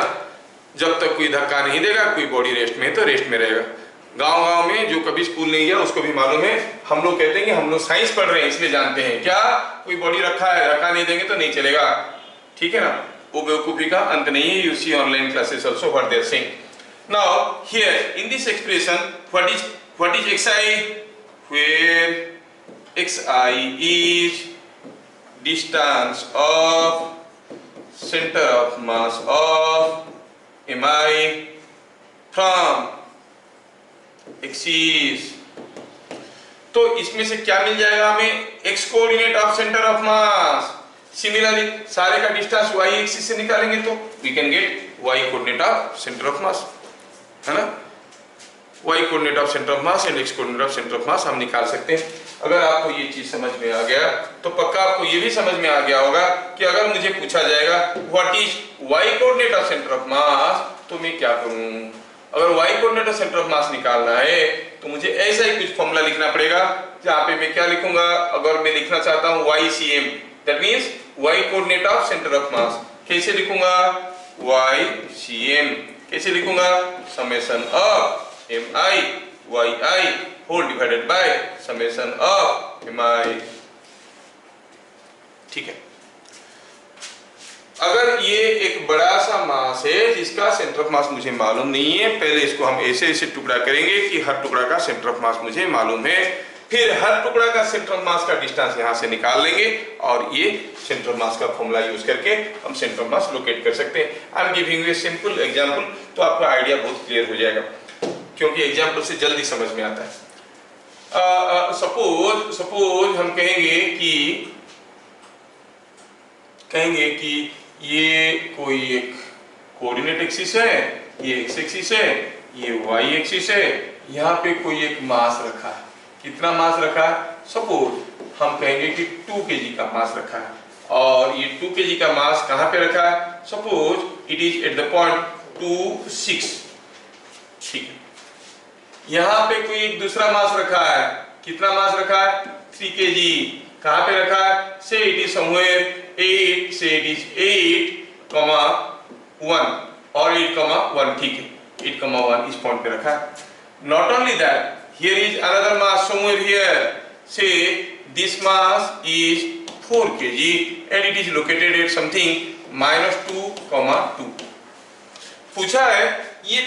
जब तक कोई धक्का नहीं देगा, कोई बॉडी रेस्ट में है तो रेस्ट में रहेगा। गांव में जो कभी स्कूल नहीं गया उसको भी मालूम है। हम लोग कहते हैं कि हम लोग साइंस पढ़ रहे हैं इसलिए जानते हैं, क्या कोई बॉडी रखा है, धक्का नहीं देंगे तो नहीं चलेगा, ठीक है ना। वो बेवकूफी का अंत नहीं है। You see online classes also what they are saying. Now here in this expression, what is xi, where xi is distance of center of mass of mi from axis। तो इसमें से क्या मिल जाएगा हमें, x coordinate of centre of mass. Similarly सारे का डिस्टेंस y एक्सिस से निकालेंगे तो we can get y coordinate of centre of mass, है ना। y coordinate of centre of mass and x coordinate of centre of mass हम निकाल सकते हैं। अगर आपको ये चीज समझ में आ गया तो पक्का आपको ये भी समझ में आ गया होगा कि अगर मुझे पूछा जाएगा what is y coordinate of centre of mass तो मैं क्या करूं। अगर y coordinate of centre of मास निकालना है तो मुझे ऐसा ही कुछ फॉर्मूला लिखना पड़ेगा, जहां पे मैं क्या लिखूंगा, अगर मैं लिखना चाहता हूं YCM, that means y coordinate of centre of mass. कैसे लिखूंगा, YCM कैसे लिखूंगा, summation of mi yi whole divided by summation of mi, ठीक है। अगर ये एक बड़ा सा मास है जिसका सेंटर ऑफ मास मुझे मालूम नहीं है, पहले इसको हम ऐसे ऐसे टुकड़ा करेंगे कि हर टुकड़ा का सेंटर ऑफ मास मुझे मालूम है, फिर हर टुकड़ा का सेंटर ऑफ मास का डिस्टेंस यहां से निकाल लेंगे और ये सेंटर ऑफ मास का फॉर्मूला यूज करके हम सेंटर ऑफ मास लोकेट कर सकते हैं। I am giving U a simple example, तो आपका आइडिया बहुत क्लियर हो जाएगा, क्योंकि एग्जांपल से जल्दी समझ में आता है। सपोज हम कहेंगे कि ये कोई एक कोऑर्डिनेट एक्सिस है, ये एक्स एक्सिस है, ये वाई एक्सिस है, यहाँ पे कोई एक मास रखा है। कितना मास रखा है, सपोज हम कहेंगे कि 2 kg का मास रखा है, और ये 2 kg का मास कहाँ पे रखा है, suppose it is at the point 2, 6, ठीक है। यहाँ पे कोई एक दूसरा मास रखा है, कितना मास रखा है, 3 kg, कहाँ पे रखा है, से इट इज समवेयर 8, से इट इज 8,1 और 8,1, ठीक है, 8,1 इस पॉइंट पे रखा है। Not only that, here is another mass somewhere here, say this mass is 4 kg and it is located at something -2,2। पूछा है ये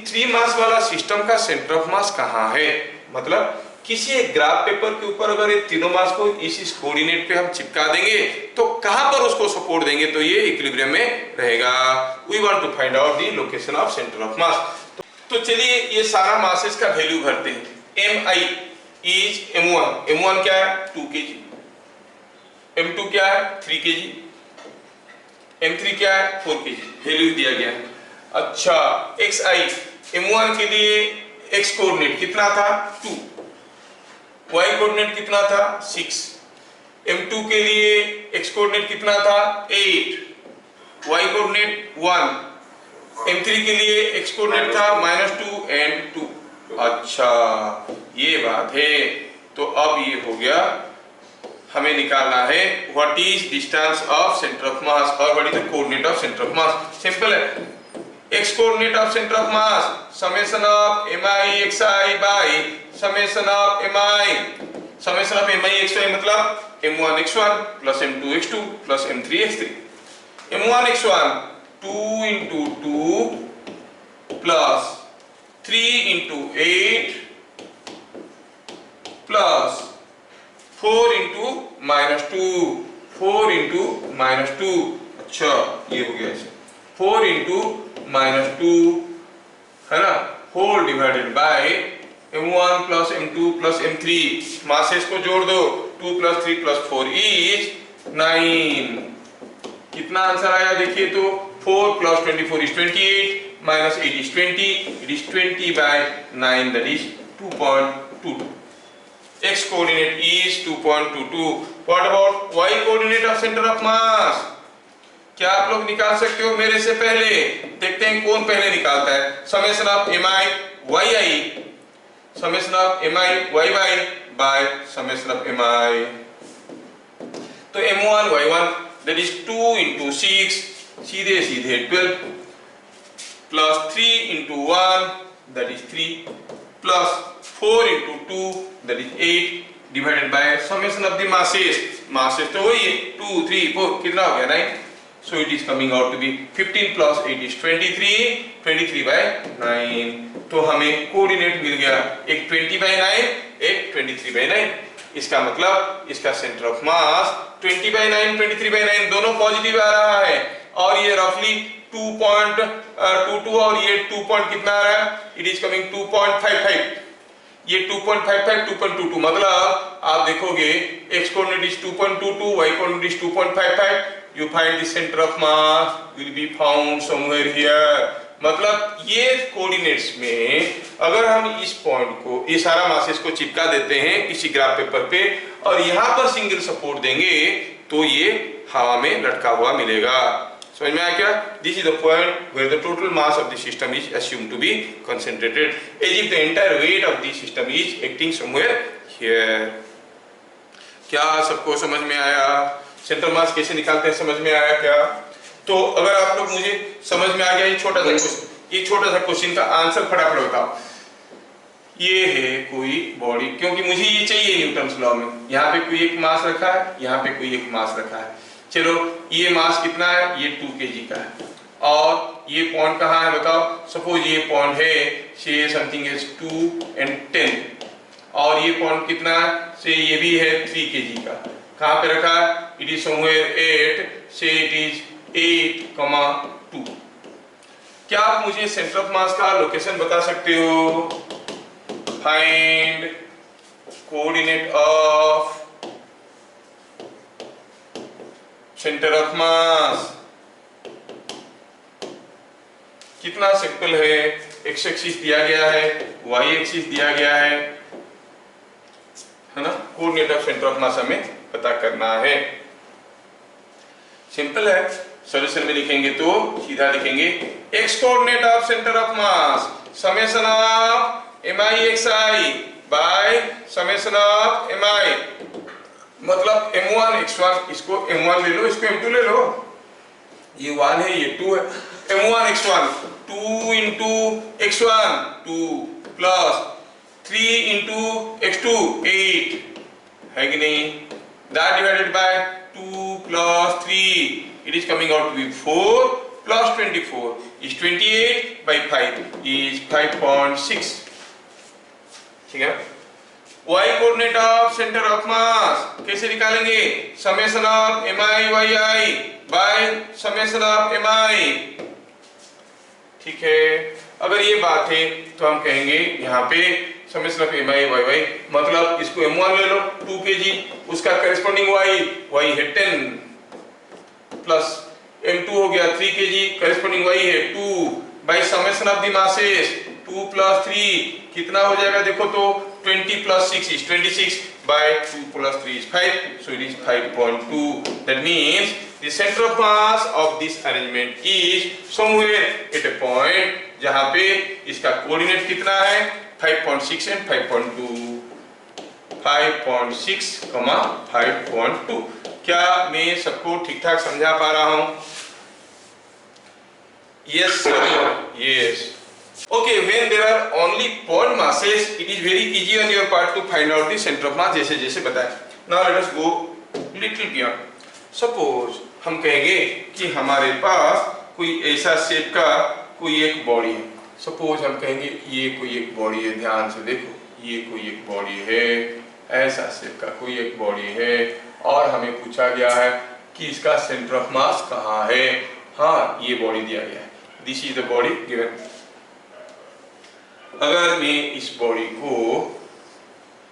3 मास वाला सिस्टम का सेंटर ऑफ मास कहाँ है, मतलब किसी एक ग्राफ पेपर के ऊपर अगर ये तीनों मास को इस कोऑर्डिनेट पे हम चिपका देंगे तो कहां पर उसको सपोर्ट देंगे तो ये इक्विलिब्रियम में रहेगा। We want to find out the location of centre of mass. तो चलिए ये सारा मासेस का वैल्यू भरते हैं। mi is m1 क्या है, 2 kg, m2 क्या है, 3 kg, m3 क्या है, 4 kg, वैल्यू दिया गया है। अच्छा, xi m1 के लिए x कोऑर्डिनेट कितना था, 2, y कोऑर्डिनेट कितना था, 6, m2 के लिए x कोऑर्डिनेट कितना था, 8, y कोऑर्डिनेट 1, m3 के लिए x कोऑर्डिनेट था -2 and 2। अच्छा, ये बात है। तो अब ये हो गया, हमें निकालना है what is distance of centre of mass और what is the coordinate of centre of mass. Simple है, x coordinate of centre of mass summation of mi xi by summation of mi, summation of mi xi मतलब m1 x1 plus m2 x2 plus m3 x3। m1 x1 2 into 2 plus 3 into 8 plus 4 into -2, 4 into -2। अच्छा, ये हो गया ऐसे 4 into -2, है ना, whole divided by m1 plus m2 plus m3। Masses को जोड़ दो, 2 प्लस 3 प्लस 4 इज 9। कितना आंसर आया देखिए तो, 4 plus 24 is 28 minus 8 is 20. It is 20 by 9, that is 2.22. X coordinate is 2.22. What about y coordinate of center of mass? क्या आप लोग निकाल सकते हो मेरे से पहले? देखते हैं कौन पहले निकालता है। Summation of mi yi, summation of mi yy by summation of mi. तो m1 y1 that is 2 into 6 सीधे सीधे 12 plus 3 into 1 that is 3 plus 4 into 2 that is 8 divided by summation of the masses. masses तो वही है 2 3 4 कितना हो गया 9. So it is coming out to be 15 plus 8 is 23 by 9. तो हमें कोऑर्डिनेट मिल गया, एक 20 by 9 एक 23 by 9. इसका मतलब इसका centre of mass 20 by 9 23 by 9 दोनों पॉजिटिव आ रहा है और ये रफली 2.22 और ये 2 पॉइंट कितना आ रहा है, इट इज कमिंग 2.55. ये 2.55 2.22 मतलब आप देखोगे x coordinate is 2.22 y coordinate is 2.55. You find the center of mass will be found somewhere here. मतलब ये कोऑर्डिनेट्स में अगर हम इस पॉइंट को, ये सारा मासेस को चिपका देते हैं किसी ग्राफ पेपर पे और यहाँ पर सिंगल सपोर्ट देंगे तो ये हवा में लटका हुआ मिलेगा. समझ में आया क्या? This is the point where the total mass of the system is assumed to be concentrated, as if the entire weight of the system is acting somewhere here. क्या सबको समझ में आया? सेंटर मास कैसे निकालते हैं समझ में आया क्या? तो अगर आप लोग मुझे समझ में आ गया ये छोटा सा क्वेश्चन का आंसर फटाफट बताओ. ये है कोई बॉडी, क्योंकि मुझे ये चाहिए न्यूटन्स लॉ में. यहाँ पे कोई एक मास रखा है, यहाँ पे कोई एक मास रखा है. चलो ये मास कितना है, ये 2 kg का है और ये पॉइंट कहाँ है बताओ. सपोज ये पॉइंट है से समथिंग इज 2 and 10 और ये पॉइंट कितना है से ये भी है 3 kg का. कहाँ पे रखा है, इट इज समवेयर 8 से इट इज 8,2. क्या आप मुझे सेंटर ऑफ मास का लोकेशन बता सकते हो? Find coordinate of centre of मास. कितना सिंपल है, एक्स एक्सिस दिया गया है, वाई एक्सिस दिया गया है ना. कोऑर्डिनेट ऑफ सेंटर ऑफ मास हमें पता करना है. सिंपल है. सॉल्यूशन में लिखेंगे तो सीधा लिखेंगे x coordinate of centre of mass summation of mi(xi) bye summation of mi. मतलब m1 x1, इसको m1 ले लो, इसको m2 ले लो. ये 1 है ये 2 है. m1 x1 2 into x1 2 plus 3 into x2 8 है कि नहीं. That divided by 2 plus 3 it is coming out to be 4 plus 24 is 28 by 5 is 5.6. ठीक है. y coordinate of centre of mass कैसे निकालेंगे? Summation of mi yi bye summation of mi. ठीक है. अगर ये बात है तो हम कहेंगे यहाँ पे समेशन ऑफ mi yy मतलब इसको m1 ले लो 2 kg, उसका करेस्पॉन्डिंग y है 10 प्लस m2 हो गया 3 kg, करेस्पॉन्डिंग y है 2 bye summation of the masses 2 plus 3 कितना हो जाएगा देखो तो 20 plus 6 is 26 by 2 plus 3 is 5, so it is 5.2. That means the center of mass of this arrangement is somewhere at a point जहाँ पे इसका कोऑर्डिनेट कितना है 5.6 and 5.2. 5.6, 5.2. क्या मैं सबको ठीक ठाक समझा पा रहा हूँ? Yes sir, yes. Okay, when there are only point masses, it is very easy on your part to find out the center of mass जैसे जैसे बताया. Now let us go little beyond. Suppose हम कहेंगे कि हमारे पास कोई ऐसा शेप का कोई एक बॉडी है. Suppose हम कहेंगे ये कोई एक बॉडी है, ध्यान से देखो ये कोई एक बॉडी है, ऐसा शेप का कोई एक बॉडी है और हमें पूछा गया है कि इसका सेंटर ऑफ मास कहाँ है. हाँ ये बॉडी दिया गया है. This is the body given. अगर मैं इस बॉडी को,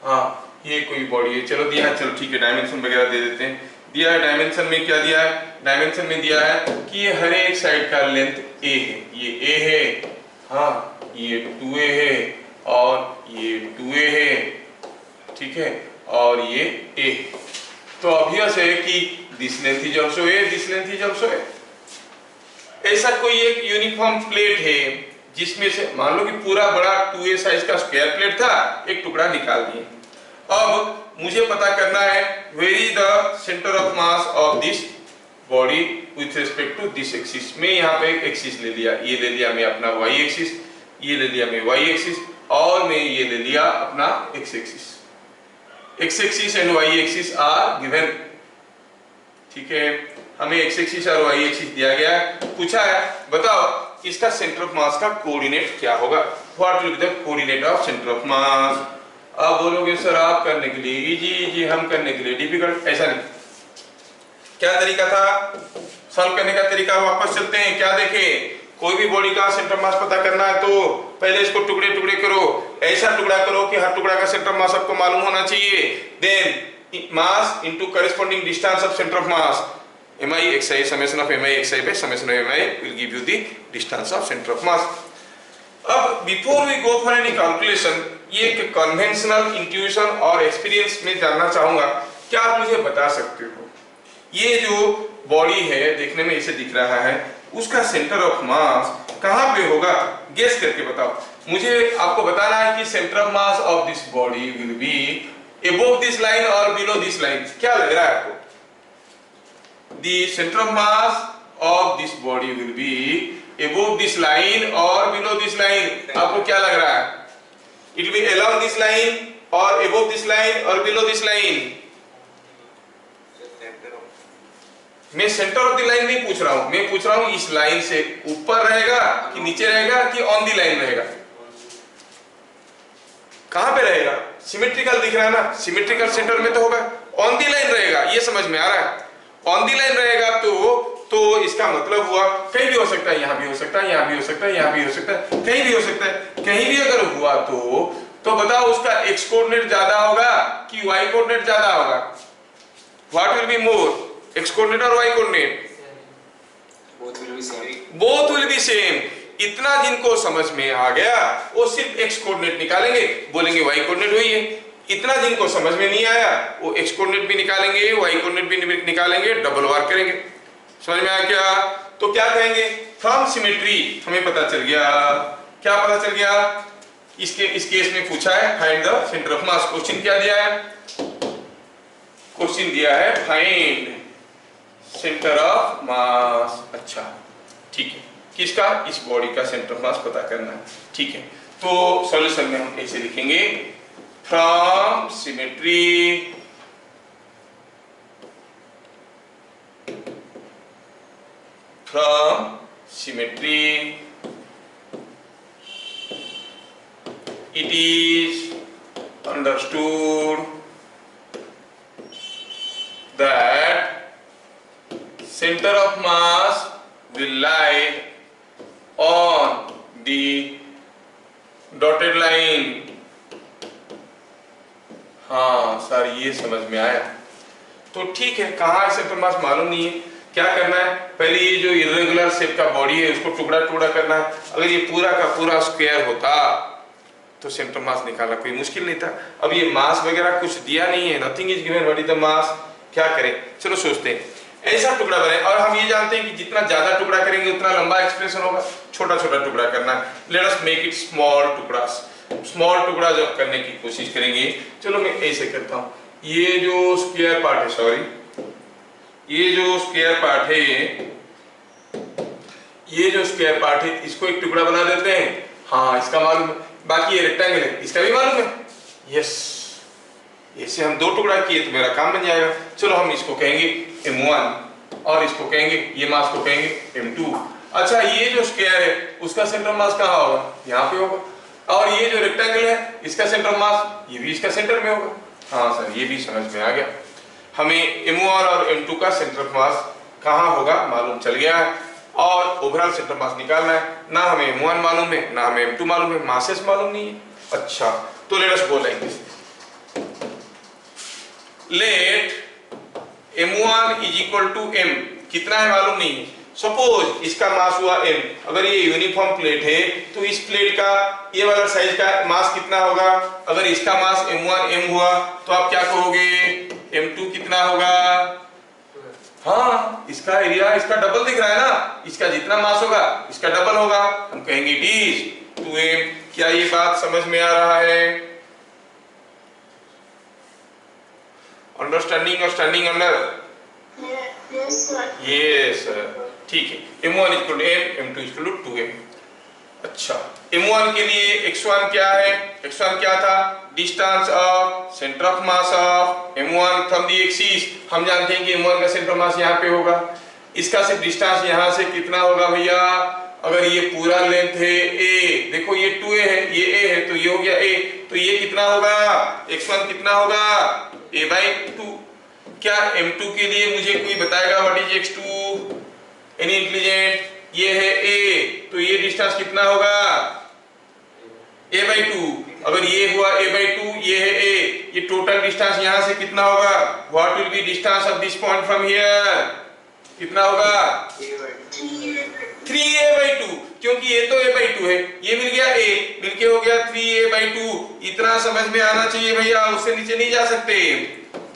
हाँ ये कोई बॉडी है, चलो दिया है, चलो ठीक है डायमेंशन वगैरह दे देते हैं. दिया है डायमेंशन में क्या दिया है, डायमेंशन में दिया है कि ये हर एक साइड का लेंथ a है, ये a है, हाँ ये 2a है और ये 2a है, ठीक है, और ये a। तो ऑब्वियस है कि this length is also a, this length is also a। ऐसा कोई एक यूनिफॉर्म प्लेट है जिसमें से मान लो कि पूरा बड़ा 2a साइज का स्क्वायर प्लेट था, एक टुकड़ा निकाल दिए। अब मुझे पता करना है where is the centre of mass of this body with respect to this axis. मैं यहाँ पे एक एक्सिस ले लिया, ये ले लिया मैं अपना y एक्सिस, ये ले लिया मैं y एक्सिस, और मैं ये ले लिया अपना x axis. x axis and y axis are given, ठीक है, हमें x एक्सिस और y एक्सिस दिया गया है। पूछा है बताओ इसका सेंटर ऑफ मास का कोऑर्डिनेट क्या होगा, what will be the coordinate of centre of मास। आप बोलोगे सर आप करने के लिए इजी, हम करने के लिए डिफिकल्ट। ऐसा नहीं, क्या तरीका था सॉल्व करने का तरीका, वापस चलते हैं। क्या देखें, कोई भी बॉडी का सेंटर मास पता करना है तो पहले इसको टुकड़े टुकड़े करो, ऐसा टुकड़ा करो कि हर टुकड़ा का सेंटर मास आपको मालूम होना चाहिए। Then mass into corresponding distance of centre of mass, mi xi summation of mi xi by summation of mi will give you the distance of center of mass. अब before we go for any calculation, ये एक कन्वेंशनल इंट्यूशन और एक्सपीरियंस में जानना चाहूंगा, क्या आप मुझे बता सकते हो ये जो बॉडी है देखने में इसे दिख रहा है, उसका सेंटर ऑफ मास कहाँ पे होगा, गेस करके बताओ। मुझे आपको बताना है कि centre of mass of this body will be above this line और बिलो दिस लाइन। क्या लग रहा है आपको, the center of mass of this body will be above this line or below this line। आपको क्या लग रहा है, it will be along this line or above this line or below this line। मैं सेंटर ऑफ द लाइन नहीं पूछ रहा हूं, मैं पूछ रहा हूं इस लाइन से ऊपर रहेगा कि नीचे रहेगा कि ऑन द लाइन रहेगा, कहां पे रहेगा, सिमेट्रिकल दिख रहा है ना, सिमेट्रिकल सेंटर में तो होगा, ऑन द लाइन रहेगा, ये समझ में आ रहा है। ऑन दी लाइन रहेगा तो इसका मतलब हुआ कहीं भी हो सकता है, यहां भी हो सकता है, यहां भी हो सकता है, यहां भी हो सकता है, कहीं भी हो सकता है। कहीं भी अगर हुआ तो बताओ उसका x कोऑर्डिनेट ज्यादा होगा कि y कोऑर्डिनेट ज्यादा होगा, what will be more, x coordinate और y coordinate, both will be same. इतना जिनको समझ में आ गया वो सिर्फ x कोऑर्डिनेट निकालेंगे, बोलेंगे y कोऑर्डिनेट वही है। इतना जिनको समझ में नहीं आया वो x कोऑर्डिनेट भी निकालेंगे, y कोऑर्डिनेट भी निकालेंगे, डबल वार करेंगे। समझ में आया क्या, तो क्या कहेंगे, फ्रॉम सिमेट्री हमें पता चल गया, क्या पता चल गया, इस केस में पूछा है find the centre of mass. Question क्या दिया है, क्वेश्चन दिया है फाइंड सेंटर ऑफ मास। अच्छा ठीक है, किसका, इस बॉडी का सेंटर ऑफ मास पता करना है, ठीक है। तो सॉल्यूशन में हम ऐसे लिखेंगे, from symmetry it is understood that center of mass will lie on the dotted line। हाँ सर ये समझ में आया, तो ठीक है, कहाँ सेंटर मास मालूम नहीं है, क्या करना है, पहले ये जो इरेगुलर शेप का बॉडी है उसको टुकड़ा टुकड़ा करना है। अगर ये पूरा का पूरा स्क्वायर होता तो सेंटर मास निकालना कोई मुश्किल नहीं था। अब ये मास वगैरह कुछ दिया नहीं है, nothing is given, what is the mass, क्या करें, चलो सोचते हैं। ऐसा टुकड़ा बनाए और हम ये जानते हैं कि जितना ज्यादा टुकड़ा करेंगे उतना लंबा एक्सप्रेशन होगा, छोटा छोटा टुकड़ा करना है। Let us make it small टुकड़ास, स्मॉल टुकड़ा जब करने की कोशिश करेंगे, चलो मैं ऐसे करता हूं, ये जो स्क्वायर पार्ट है, सॉरी ये जो स्क्वायर पार्ट है, ये जो स्क्वायर पार्ट है इसको एक टुकड़ा बना देते हैं। हाँ इसका मालूम है, बाकी ये रेक्टेंगल है इसका भी मालूम है, यस, ऐसे हम दो टुकड़ा किए तो मेरा काम बन जाएगा। चलो हम इसको कहेंगे m1 और इसको कहेंगे, ये मास को कहेंगे m2। अच्छा ये जो स्क्वायर है उसका सेंटर मास कहाँ होगा, यहाँ पे होगा, और ये जो रेक्टेंगल है इसका सेंटर मास ये भी इसका सेंटर में होगा। हाँ सर ये भी समझ में आ गया, हमें m1 और m2 का सेंटर मास कहाँ होगा मालूम चल गया है, और ओवरऑल सेंटर मास निकालना है। ना हमें m1 मालूम है ना हमें m2 मालूम है, मासेस मालूम नहीं है। अच्छा तो let us go like this, let m1 is equal to m, कितना है मालूम नहीं है। सपोज इसका मास हुआ m, अगर ये यूनिफॉर्म प्लेट है तो इस प्लेट का ये वाला साइज का मास कितना होगा? अगर इसका मास m1 m हुआ तो आप क्या कहोगे? m2 कितना होगा? हाँ, इसका एरिया इसका डबल दिख रहा है ना, इसका जितना मास होगा इसका डबल होगा, हम कहेंगे इट इज 2m। क्या ये बात समझ में आ रहा है? अंडरस्टैंडिंग और स्टैंडिंग अंडर? यस ठीक है। m1 equal to m, m2 equal to 2m। अच्छा, m1 के लिए x1 क्या है? x1 क्या था? Distance of centre of mass of m1 from the axis. हम जानते हैं कि m1 का सेंटर मास यहाँ पे होगा। इसका सिर्फ डिस्टेंस यहाँ से कितना होगा भैया? अगर ये पूरा लेंथ है a, देखो ये 2a है, ये a है, तो ये हो गया a, तो ये कितना होगा? x1 कितना होगा? a/2। क्या m2 के लिए मुझे कोई बताएगा what is x2? Any intelligent? ये है a, तो ये डिस्टेंस कितना होगा? a/2। अगर ये हुआ a/2, ये है a, ये टोटल डिस्टेंस यहाँ से कितना होगा? What will B distance of this point from here? कितना होगा? 3a/2, क्योंकि ये तो a/2 है, ये मिल गया a, मिलके हो गया 3a/2। इतना समझ में आना चाहिए भैया, उससे नीचे नहीं जा सकते।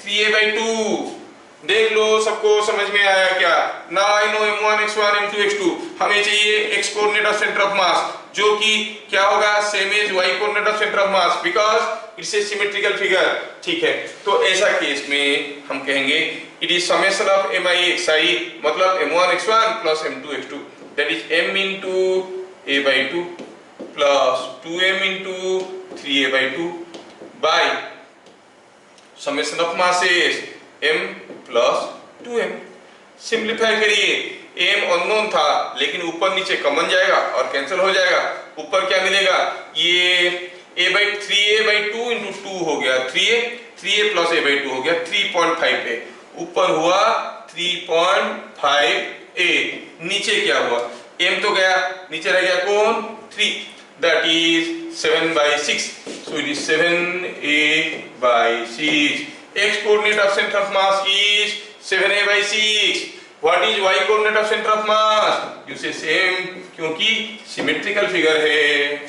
3a/2 देख लो, सबको समझ में आया क्या? Now I know m1 x1 m2 x2। हमें चाहिए x coordinate of centre of mass, जो कि क्या होगा? Same as y coordinate of centre of mass, because it's a symmetrical figure. ठीक है, तो ऐसा केस में हम कहेंगे it is summation of mi xi, मतलब m1 x1 plus m2 x2, that is m into a/2 plus 2m into 3a/2 by summation of masses m plus 2m। Simplify करिए, m अननोन था लेकिन ऊपर नीचे कॉमन जाएगा और कैंसिल हो जाएगा। ऊपर क्या मिलेगा? ये a/3a/2 into 2 हो गया 3a प्लस a/2 हो गया 3.5a। ऊपर हुआ 3.5a, नीचे क्या हुआ? m तो गया, नीचे रह गया कौन? 3, that is 7/6, so it is 7a/6। x coordinate of center of mass is 7a/6। what is y coordinate of center of mass? you say same, क्योंकि सिमेट्रिकल फिगर है।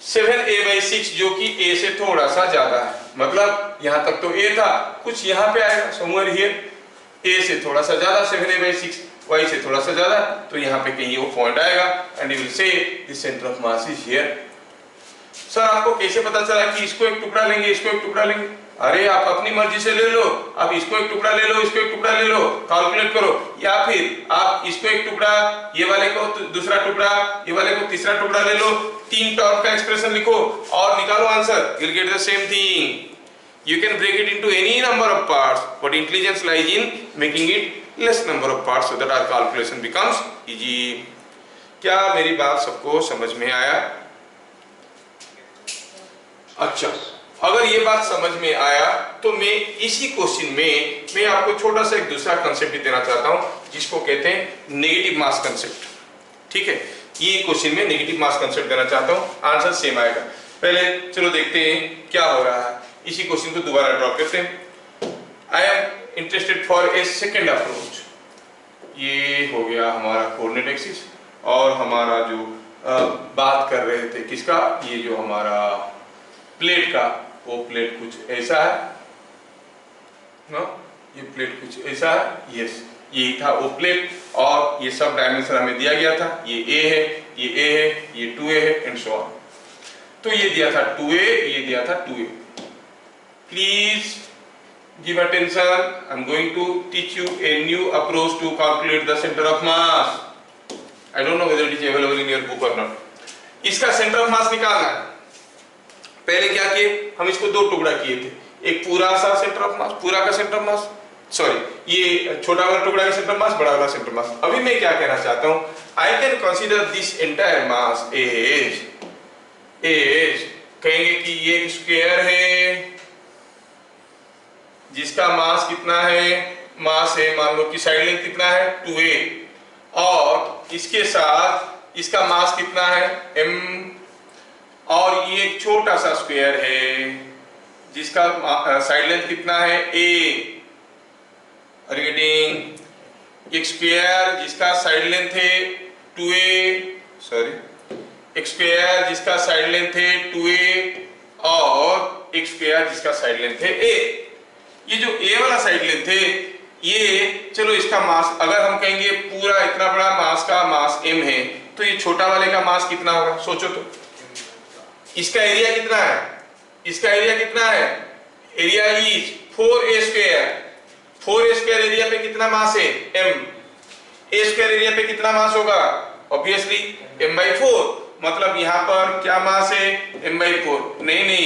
7a/6 जो कि a से थोड़ा सा ज्यादा है, मतलब यहां तक तो a था, कुछ यहां पे आएगा somewhere here, a से थोड़ा सा ज्यादा 7a/6, y से थोड़ा सा ज्यादा, तो यहाँ पे कहीं वो पॉइंट आएगा and you will say the centre of mass is here. Sir आपको कैसे पता चला कि इसको एक टुकड़ा लेंगे, इसको एक टुकड़ा लेंगे? अरे आप अपनी मर्जी से ले लो, आप इसको एक टुकड़ा ले लो, इसको एक टुकड़ा ले लो, कैलकुलेट करो, या फिर आप इसको एक टुकड़ा, ये वाले को दूसरा टुकड़ा, ये वाले को तीसरा टुकड़ा ले लो, 3 टर्म का एक्सप्रेशन लिखो और निकालो answer, you will get the same thing. You can break it into any number of parts, but intelligence lies in making it less number of parts so that our calculation becomes easy। क्या मेरी बात सबको समझ में आया? अच्छा, अगर ये बात समझ में आया तो मैं इसी क्वेश्चन में मैं आपको छोटा सा एक दूसरा कंसेप्ट भी देना चाहता हूं, जिसको कहते हैं नेगेटिव मास कंसेप्ट। ठीक है, ये क्वेश्चन में नेगेटिव मास कंसेप्ट देना चाहता हूं, आंसर सेम आएगा। पहले चलो देखते हैं क्या हो रहा है। इसी क्वेश्चन को दोबारा ड्रॉ करते हैं। I am interested for a second approach. ये हो गया हमारा कोऑर्डिनेट एक्सिस, और हमारा जो बात कर रहे थे किसका, ये जो हमारा प्लेट का, वो प्लेट कुछ ऐसा है ना, ये प्लेट कुछ ऐसा है, यस यही था वो प्लेट, और ये सब डायमेंशन हमें दिया गया था, ये a है, ये a है, ये 2a है एंड सो ऑन। तो ये दिया था 2a, ये दिया था 2a। Please give attention. I'm going to teach you a new approach to calculate the center of mass. I don't know whether it is available in your book or not. इसका सेंटर ऑफ मास निकालना है। पहले क्या किए, हम इसको दो टुकड़ा किए थे, एक पूरा सा सेंटर ऑफ मास, पूरा का सेंटर मास, सॉरी ये छोटा वाला टुकड़ा का सेंटर मास, बड़ा वाला सेंटर मास। अभी मैं क्या कहना चाहता हूँ, I can consider this entire mass as कहेंगे कि ये एक स्क्वायर है जिसका मास कितना है, मास है मान लो कि साइड लेंथ कितना है 2a, और इसके साथ इसका मास कितना है m, और ये एक छोटा सा स्क्वायर है जिसका साइड लेंथ कितना है a। Are you getting? एक स्क्वायर जिसका साइड लेंथ है 2a, सॉरी, एक स्क्वायर जिसका साइड लेंथ है 2a और एक स्क्वायर जिसका साइड लेंथ है a। ये जो a वाला साइड लेंथ है ये, चलो इसका मास अगर हम कहेंगे पूरा इतना बड़ा मास का मास m है, तो ये छोटा वाले का मास कितना होगा सोचो तो। इसका एरिया कितना है, इसका एरिया कितना है, area is 4a square. 4a square area पे कितना मास है m, a स्क्वायर एरिया पे कितना मास होगा ऑब्वियसली m/4, मतलब यहाँ पर क्या मास है m/4, नहीं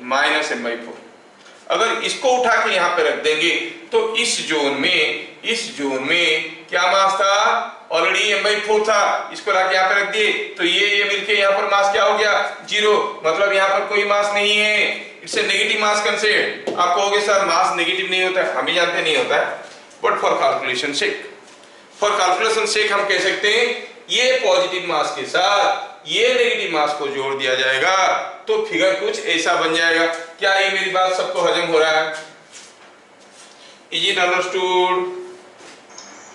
माइनस m/4। अगर इसको उठा के यहाँ पे रख देंगे तो इस जोन में क्या मास था, ऑलरेडी m/4 था, इसको लाके यहाँ पे रख दिए तो ये मिलके यहाँ पर मास क्या हो गया 0, मतलब यहाँ पर कोई मास नहीं है। It's a negative mass concept. आप कहोगे सर मास नेगेटिव नहीं होता है, हम भी जानते नहीं होता है, बट फॉर कैलकुलेशन सेक हम कह सकते हैं ये पॉजिटिव मास के साथ ये नेगेटिव मास को जोड़ दिया जाएगा तो फिगर कुछ ऐसा बन जाएगा। क्या ये मेरी बात सबको हजम हो रहा है? Is it understood?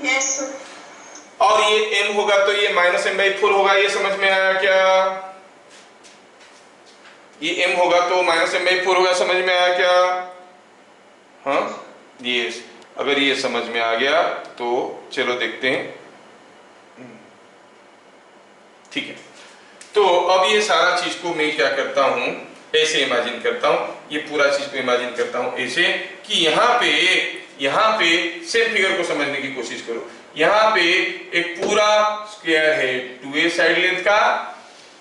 Yes sir. और ये m होगा तो ये माइनस m/4 होगा, ये समझ में आया क्या? ये m होगा तो माइनस m/4 होगा, समझ में आया क्या? हाँ यस, अगर ये समझ में आ गया तो चलो देखते हैं। ठीक है, तो अब ये सारा चीज को मैं क्या करता हूं, ऐसे इमेजिन करता हूं, ये पूरा चीज को इमेजिन करता हूं ऐसे कि यहाँ पे सेम फिगर को समझने की कोशिश करो। यहाँ पे एक पूरा स्क्वायर है 2a साइड लेंथ का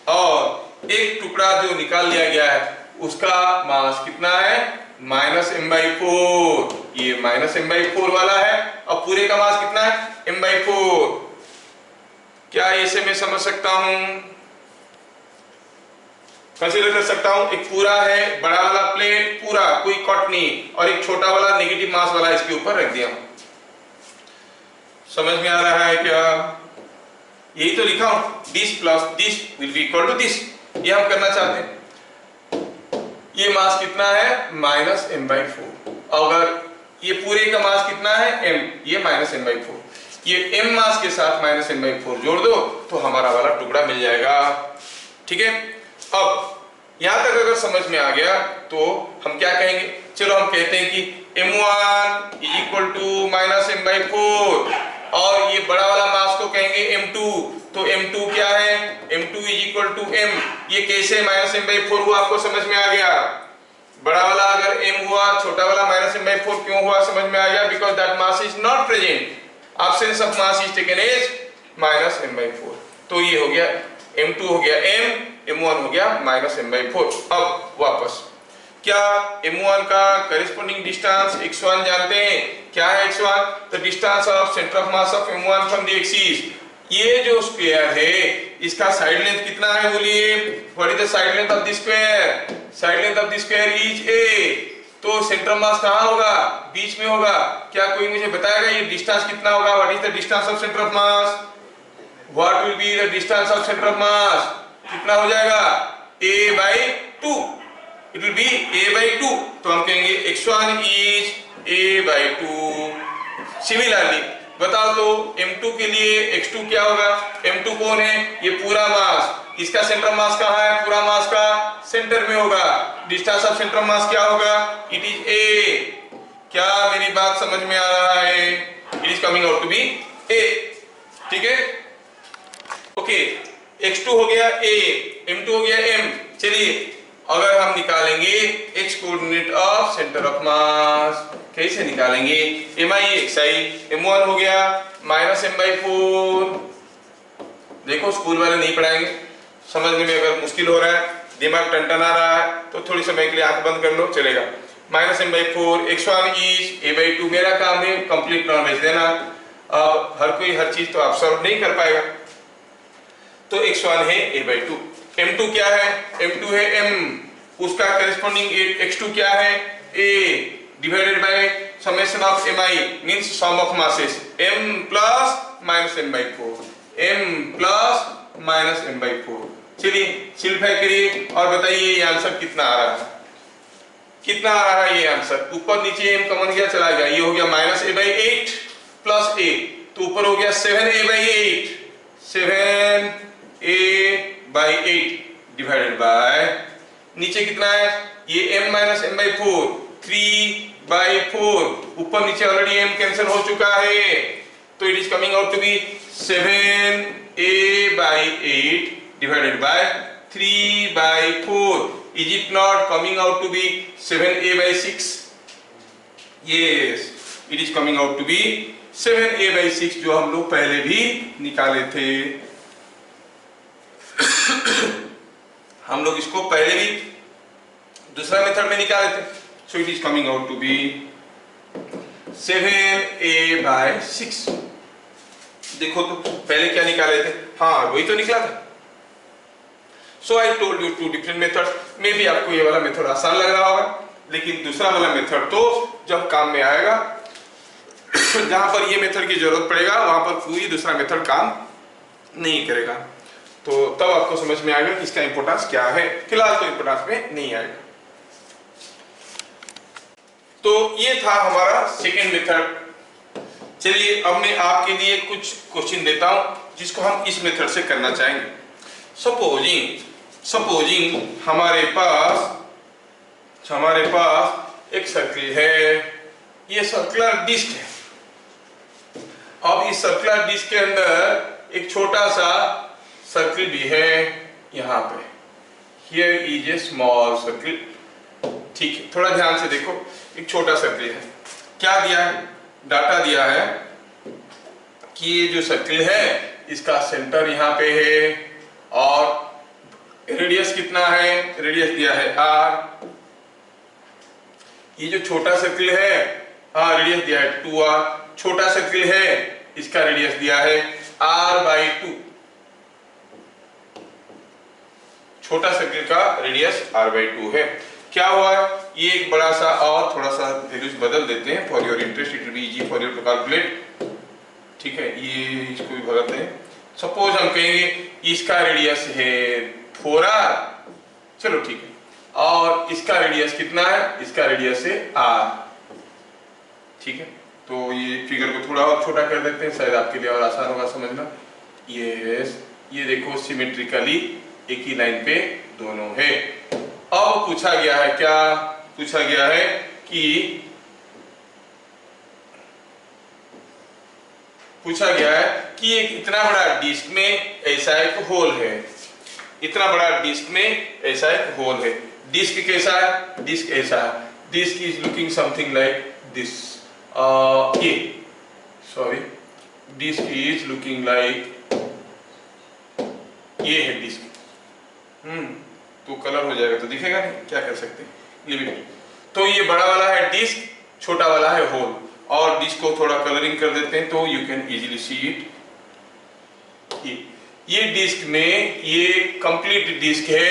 और एक टुकड़ा जो निकाल लिया गया है उसका मास कितना है माइनस m/4, ये माइनस m/4 वाला है और पूरे का मास कितना है m/4। क्या ऐसे मैं समझ सकता हूं, कंसीडर कर सकता हूं, एक पूरा है बड़ा वाला प्लेट पूरा कोई कट नहीं और एक छोटा वाला नेगेटिव मास वाला इसके ऊपर रख दिया। समझ में आ रहा है क्या? यही तो लिखा हूं, this plus this will be equal to this, ये हम करना चाहते हैं। ये मास कितना है माइनस m/4, अगर ये पूरे का मास कितना है m, ये माइनस m/4, ये m मास के साथ माइनस m/4 जोड़ दो तो हमारा वाला टुकड़ा मिल जाएगा। ठीक है, अब यहां तक अगर समझ में आ गया तो हम क्या कहेंगे, चलो हम कहते हैं कि m1 is equal to minus m/4 और ये बड़ा वाला मास को कहेंगे m2, तो m2 क्या है, m2 is equal to m। ये कैसे माइनस m/4 हुआ आपको समझ में आ गया? बड़ा वाला अगर m हुआ, छोटा वाला माइनस m/4 क्यों हुआ समझ में आ गया? Because that mass is not present, absence of mass is taken as minus m/4। तो ये हो गया m2 हो गया m, m1 हो गया माइनस m/4। अब वापस क्या m1 का करेस्पॉन्डिंग डिस्टेंस x1 जानते हैं? क्या है x1? The distance of centre of mass of m1 from the axis. ये जो स्क्वायर है इसका साइड लेंथ कितना है बोलिए? What is the side length of the square? Side length of the square is a। तो सेंटर ऑफ मास कहां होगा? बीच में होगा। क्या कोई मुझे बताएगा ये डिस्टेंस कितना होगा? What is the distance of centre of mass? What will be the distance of centre of मास? कितना हो जाएगा? a/2, it will B a/2। तो हम कहेंगे x1 इज a/2। सिमिलरली बताओ तो m2 के लिए x2 क्या होगा? m2 कौन है? ये पूरा मास, इसका सेंटर मास कहाँ है? पूरा मास का सेंटर में होगा। डिस्टेंस ऑफ सेंटर मास क्या होगा? It is a। क्या मेरी बात समझ में आ रहा है? It is coming out to be a। ठीक है, ओके, x2 हो गया a, m2 हो गया m। चलिए अगर हम निकालेंगे x coordinate of centre of mass, कैसे निकालेंगे? mi xi, m1 हो गया माइनस m/4। देखो स्कूल वाले नहीं पढ़ाएंगे, समझने में अगर मुश्किल हो रहा है, दिमाग टनटना रहा है तो थोड़ी समय के लिए आंख बंद कर लो, चलेगा। Minus m/4, x1 is a/2। मेरा काम है कंप्लीट नॉलेज देना। अब हर कोई हर चीज तो ऑब्जर्व नहीं कर पाएगा, तो x1 है a/2। m2 क्या है? m2 है m, उसका करेस्पॉन्डिंग x2 क्या है? a divided by summation of mi means sum of masses m plus minus m/4, m plus minus m/4। चलिए सिंपलीफाई करिए और बताइए ये आंसर कितना आ रहा है? कितना आ रहा है ये आंसर? ऊपर नीचे m कॉमन गया चला गया, ये हो गया माइनस a/8 प्लस a। तो ऊपर हो गया 7a/8, 7a/8 डिवाइडेड बाय, नीचे कितना है ये m-m/4, 3/4, ऊपर नीचे ऑलरेडी m कैंसिल हो चुका है, तो it is coming out to be 7a/8 divided by 3/4. Is it not coming out to be 7a/6? Yes, it is coming out to be 7a/6, जो हम लोग पहले भी निकाले थे। हम लोग इसको पहले भी दूसरा मेथड में निकाले थे, so it is coming out to be 7a/6। देखो तो पहले क्या निकाले थे, हाँ वही तो निकला था। So I told you 2 different method. मे भी आपको ये वाला मेथड आसान लग रहा होगा, लेकिन दूसरा वाला मेथड तो जब काम में आएगा, जहां पर ये मेथड की जरूरत पड़ेगा वहां पर कोई दूसरा मेथड काम नहीं करेगा, तो तब आपको समझ में आएगा कि इसका इंपोर्टेंस क्या है। फिलहाल तो इंपोर्टेंस में नहीं आएगा। तो ये था हमारा सेकेंड मेथड। चलिए अब मैं आपके लिए कुछ क्वेश्चन देता हूं जिसको हम इस मेथड से करना चाहेंगे। सपोजिंग हमारे पास एक सर्किल है, ये सर्कुलर डिस्क है। अब इस सर्कुलर डिस्क के अंदर एक छोटा सा सर्किल भी है यहाँ पे। Here is a small circle. ठीक है, थोड़ा ध्यान से देखो, एक छोटा सर्किल है। क्या दिया है, डाटा दिया है कि ये जो सर्किल है इसका सेंटर यहाँ पे है और रेडियस कितना है, रेडियस दिया है r। ये जो छोटा सर्किल है, रेडियस दिया है 2r। छोटा सर्किल है, इसका रेडियस दिया है r/2। छोटा सर्किल का रेडियस r/2 है। क्या हुआ, ये एक बड़ा सा, और थोड़ा सा वैल्यूज बदल देते हैं for your interest, it will be easy for you to calculate. ठीक है, ये इसको भी भगाते हैं। सपोज हम कहेंगे इसका रेडियस है 4r, चलो ठीक है, और इसका रेडियस कितना है, इसका रेडियस है r। ठीक है, तो ये फिगर को थोड़ा और छोटा कर देते हैं, शायद आपके लिए और आसान होगा समझना। ये देखो सिमेट्रिकली एक ही लाइन पे दोनों है। अब पूछा गया है, क्या पूछा गया है कि एक इतना बड़ा डिस्क में ऐसा एक होल है, इतना बड़ा डिस्क में ऐसा एक होल है। डिस्क कैसा है, डिस्क ऐसा है, disc is looking something like this. Disc is looking like, ये है डिस्क। तो कलर हो जाएगा तो दिखेगा नहीं, क्या कर सकते हैं, लिमिट। तो ये बड़ा वाला है डिस्क, छोटा वाला है होल, और डिस्क को थोड़ा कलरिंग कर देते हैं तो you can easily see it. ये डिस्क में ये कंप्लीट डिस्क है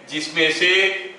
जिसमें से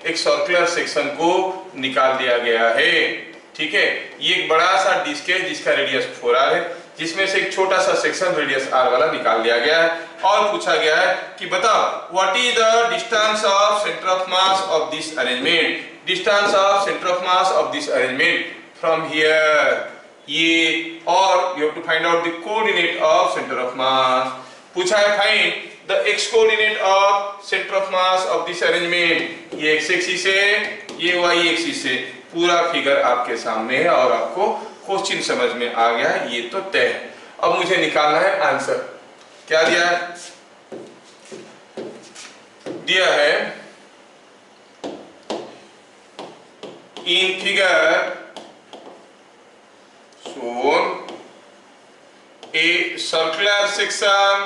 एक सर्कुलर सेक्शन को निकाल दिया गया है। ठीक है, ये एक बड़ा सा डिस्क है जिसका रेडियस 4r है, जिसमें से एक छोटा सा सेक्शन रेडियस r वाला निकाल दिया गया है। और पूछा गया है कि बताओ what is the distance of centre of mass of this arrangement, distance of centre of mass of this arrangement from here. ये, और you have to find out the coordinate of centre of mass. पूछा है find the x coordinate of centre of mass of this arrangement. ये x एक्सिस है, ये y एक्सिस है। पूरा फिगर आपके सामने है और आपको क्वेश्चन समझ में आ गया है, ये तो तय है। अब मुझे निकालना है आंसर। क्या दिया है, दिया है in figure shown a circular section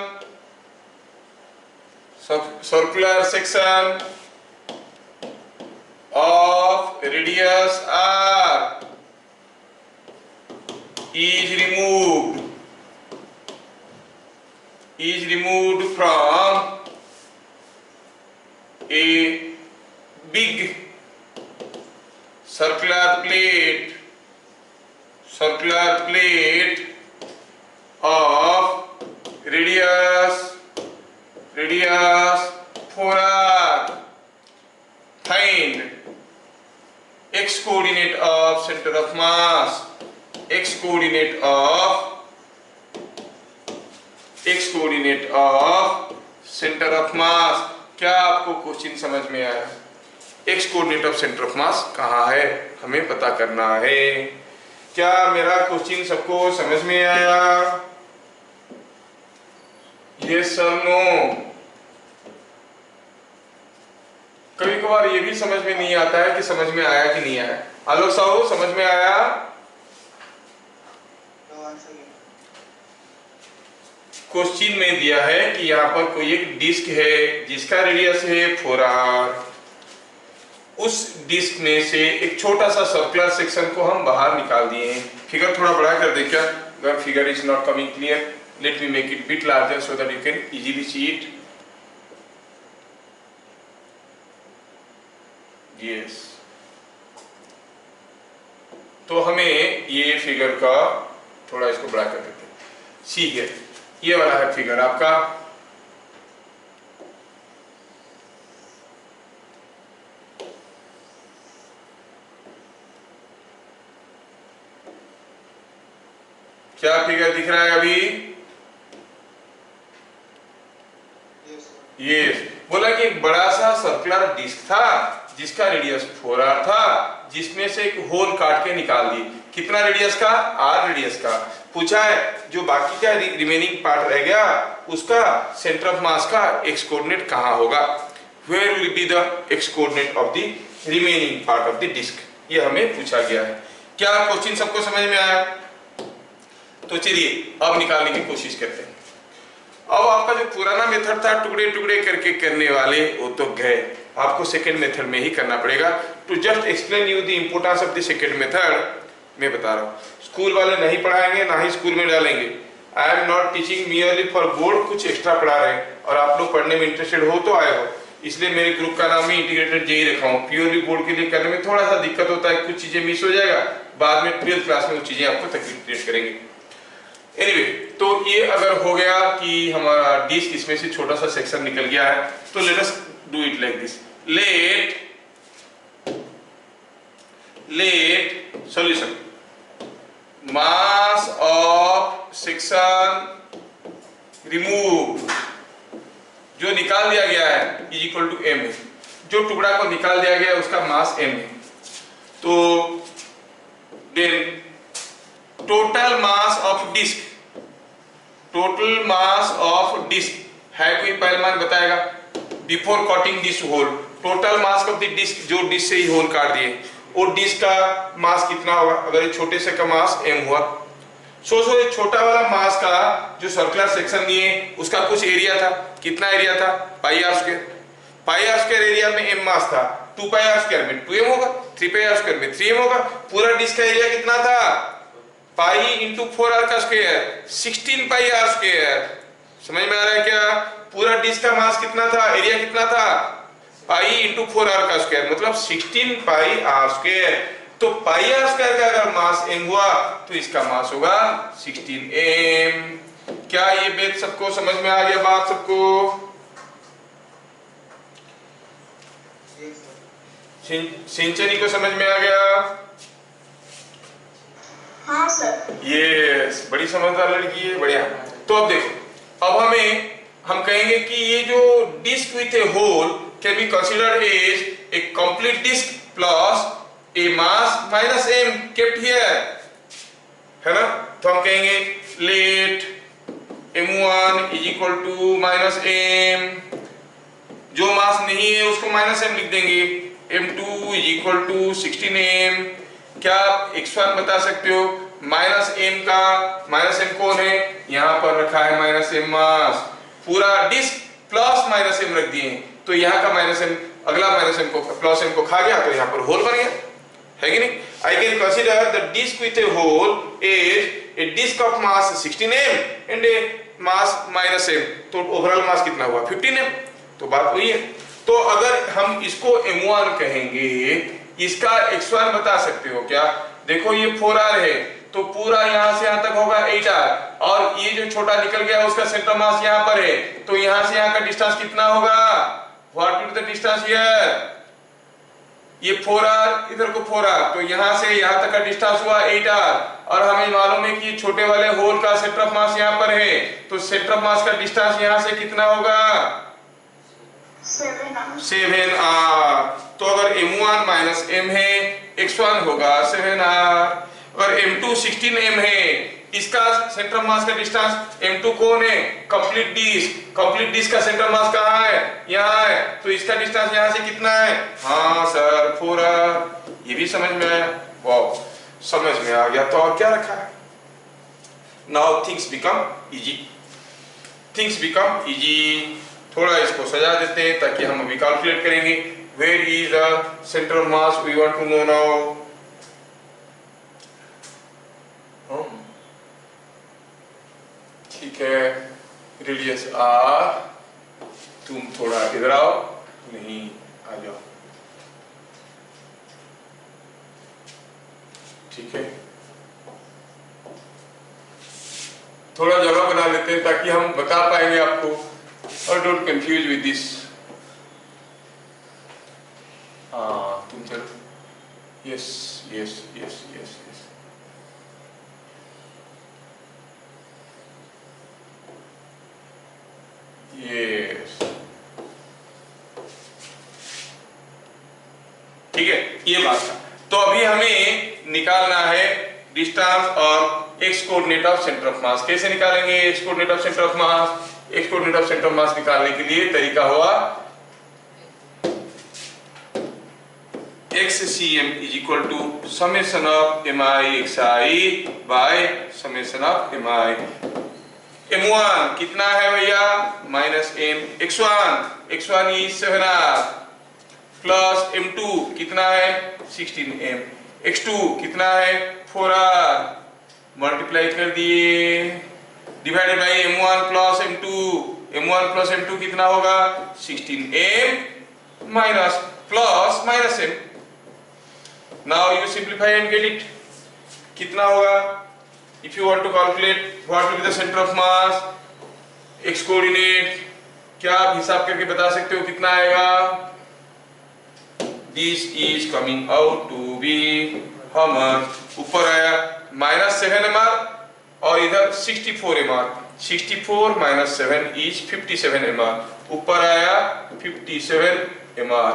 of radius r is removed from a big circular plate of radius 4r. Find x coordinate of center of mass, x coordinate of x coordinate of centre of मास। क्या आपको क्वेश्चन समझ में आया? X coordinate of centre of मास कहाँ है हमें पता करना है। क्या मेरा क्वेश्चन सबको समझ में आया? यस और नो? कभी कभार ये भी समझ में नहीं आता है कि समझ में आया कि नहीं आया। आलोक साहू समझ में आया? क्वेश्चन में दिया है कि यहाँ पर कोई एक डिस्क है जिसका रेडियस है 4r। उस डिस्क में से एक छोटा सा सर्कुलर सेक्शन को हम बाहर निकाल दिए हैं। फिगर थोड़ा बड़ा कर दे क्या? अगर figure is not coming clear, let me make it bit larger so that you can easily see it. Yes, तो हमें ये फिगर का थोड़ा इसको बड़ा कर देते हैं। सी है, ये वाला है फिगर आपका। क्या फिगर दिख रहा है अभी? ये बोला कि एक बड़ा सा सर्कुलर डिस्क था जिसका रेडियस 4r था, जिसमें से एक होल काट के निकाल दिए। कितना रेडियस का? r रेडियस का। पूछा है जो बाकी का रिमेनिंग पार्ट रह गया उसका सेंटर ऑफ मास का एक्स कोऑर्डिनेट कहाँ होगा? Where will be the x coordinate of the remaining part of the disc? ये हमें पूछा गया है। क्या क्वेश्चन सबको समझ में आया? तो चलिए अब निकालने की कोशिश करते हैं। अब आपका जो पुराना मेथड था टुकड़े टुकड़े करके करने वाले वो तो गए, आपको सेकेंड मेथड में ही करना पड़ेगा। To just explain you the importance of the second method मैं बता रहा हूँ। स्कूल वाले नहीं पढ़ाएंगे, ना ही स्कूल में डालेंगे। I am not teaching merely for board, कुछ एक्स्ट्रा पढ़ा रहे हैं और आप लोग पढ़ने में इंटरेस्टेड हो तो आए हो, इसलिए मेरे ग्रुप का नाम ही इंटीग्रेटेड जेई रखा हूँ। प्योरली बोर्ड के लिए करने में थोड़ा सा दिक्कत होता है, कुछ चीजें मिस हो जाएगा, बाद में 12th क्लास में वो चीजें आपको तकलीफ क्रिएट करेंगे। एनीवे, तो ये अगर हो गया कि हमारा डिस्क इसमें से छोटा सा सेक्शन निकल गया है, तो let us do it like this. Let solution mass of section remove, जो निकाल दिया गया है इज इक्वल टू m है। जो टुकड़ा को निकाल दिया गया है उसका मास m है। तो then total mass of disc, total mass of disc है, कोई पहलवान बताएगा? Before cutting this hole, total mass of the disc, जो डिस्क से ही होल काट दिए, और डिस्क का मास कितना होगा? अगर ये छोटे से का मास m हुआ, सोचो ये छोटा वाला मास का जो सर्कुलर सेक्शन लिए उसका कुछ एरिया था। कितना एरिया था? Pi r square. Pi r square area में m मास था, 2 पाई आर स्क्वायर में 2m होगा, 3 पाई आर स्क्वायर में 3m होगा। पूरा डिस्क का एरिया कितना था? पाई इंटू 4r का स्क्वायर, 16 पाई आर स्क्वायर। समझ में आ रहा है क्या? पूरा डिस्क का मास कितना था, एरिया कितना था? पाई इंटू 4r का स्क्वायर, मतलब 16 पाई आर स्क्वायर। तो पाई आर स्क्वायर का अगर मास m हुआ तो इसका मास होगा 16m। क्या ये बात सबको समझ में आ गया? बात सबको सिंचनी को समझ में आ गया? हाँ सर। यस, बड़ी समझदार लड़की है, बढ़िया। तो अब देखो, अब हम कहेंगे कि ये जो disc with a hole can be considered as a complete disc plus a mass minus m kept here, है ना? तो हम कहेंगे let m1 is equal to minus m, जो मास नहीं है उसको माइनस m लिख देंगे, m2 is equal to 16m। क्या आप x1 बता सकते हो? माइनस m का माइनस m कौन है? यहाँ पर रखा है माइनस m मास, पूरा डिस्क प्लस माइनस m रख दिए, तो यहाँ का माइनस m अगला माइनस m को प्लस m को खा गया, तो यहाँ पर होल बन गया, है कि नहीं? I can consider the disk with a hole is a disk of mass 16m and a mass minus m, तो ओवरऑल मास कितना हुआ? 15m। तो बात वही है। तो अगर हम इसको m1 कहेंगे, इसका x1 बता सकते हो क्या? देखो ये 4r है, तो पूरा यहाँ से यहाँ तक होगा 8r, और ये जो छोटा निकल गया उसका सेंटर मास यहाँ पर है, तो यहाँ से यहाँ का डिस्टेंस कितना होगा? What is the distance here? ये 4r, इधर को 4r, तो यहाँ से यहाँ तक का डिस्टेंस हुआ 8r, और हमें मालूम है कि छोटे वाले होल का सेंटर ऑफ मास यहाँ पर है, तो सेंटर ऑफ मास का डिस्टेंस यहाँ से कितना होगा? 7r। तो अगर m1 माइनस m है, x1 होगा 7r, और m2 16m है, इसका सेंटर ऑफ मास का डिस्टेंस m2 कौन है? कंप्लीट डिस्क का सेंटर मास कहाँ है? यहाँ है, तो इसका डिस्टेंस यहाँ से कितना है? हाँ सर 4r। ये भी समझ में आया? वाह, समझ में आ गया। तो और क्या रखा है? Now things become easy. थोड़ा इसको सजा देते हैं ताकि हम अभी कैलकुलेट करेंगे। Where is the centre of mass we want to know now. ठीक है, रेडियस r, तुम थोड़ा इधर आओ, नहीं आ जाओ, ठीक है, थोड़ा जगह बना लेते हैं ताकि हम बता पाएंगे आपको, और डोंट कंफ्यूज विद दिस। हाँ तुम चलो, yes yes yes yes yes, yes, ठीक है, ये बात था। तो अभी हमें निकालना है डिस्टेंस और x coordinate of centre of mass. कैसे निकालेंगे x coordinate of centre of mass? X coordinate of centre of मास निकालने के लिए तरीका हुआ XCM is equal to summation of mi xi by summation of mi। m1 कितना है भैया? Minus m। x1 is 7r plus m2 कितना है? 16m। x2 कितना है? 4r, मल्टीप्लाई कर दिए, divided by m1 plus m2 कितना होगा? 16m minus plus minus m। Now you simplify and get it. कितना होगा? If you want to calculate what will be the centre of mass, x coordinate, क्या आप हिसाब करके बता सकते हो कितना आएगा? This is coming out to be how much? ऊपर आया माइनस 7mr और इधर 64mr। 64 minus 7 is 57mr। ऊपर आया 57mr,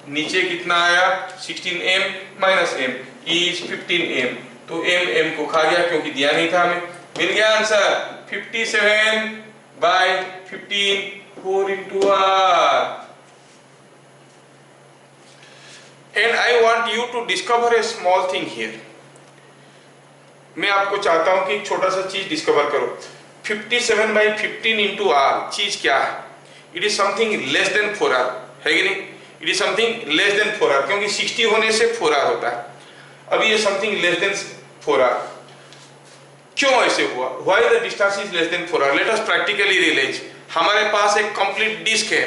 नीचे कितना आया? 16m minus m is 15m। तो m को खा गया क्योंकि दिया नहीं था हमें। मिल गया answer 57 bye 15, 4 into r। And I want you to discover a small thing here। मैं आपको चाहता हूं कि एक छोटा सा चीज डिस्कवर करो। 57 by 15 into r चीज क्या है? It is something less than 4r, है कि नहीं? It is something less than 4r, क्योंकि 60 होने से 4r होता है। अभी ये समथिंग लेस देन 4r, क्यों ऐसे हुआ? Why the distance is less than 4r? Let us practically realise. हमारे पास एक कंप्लीट डिस्क है,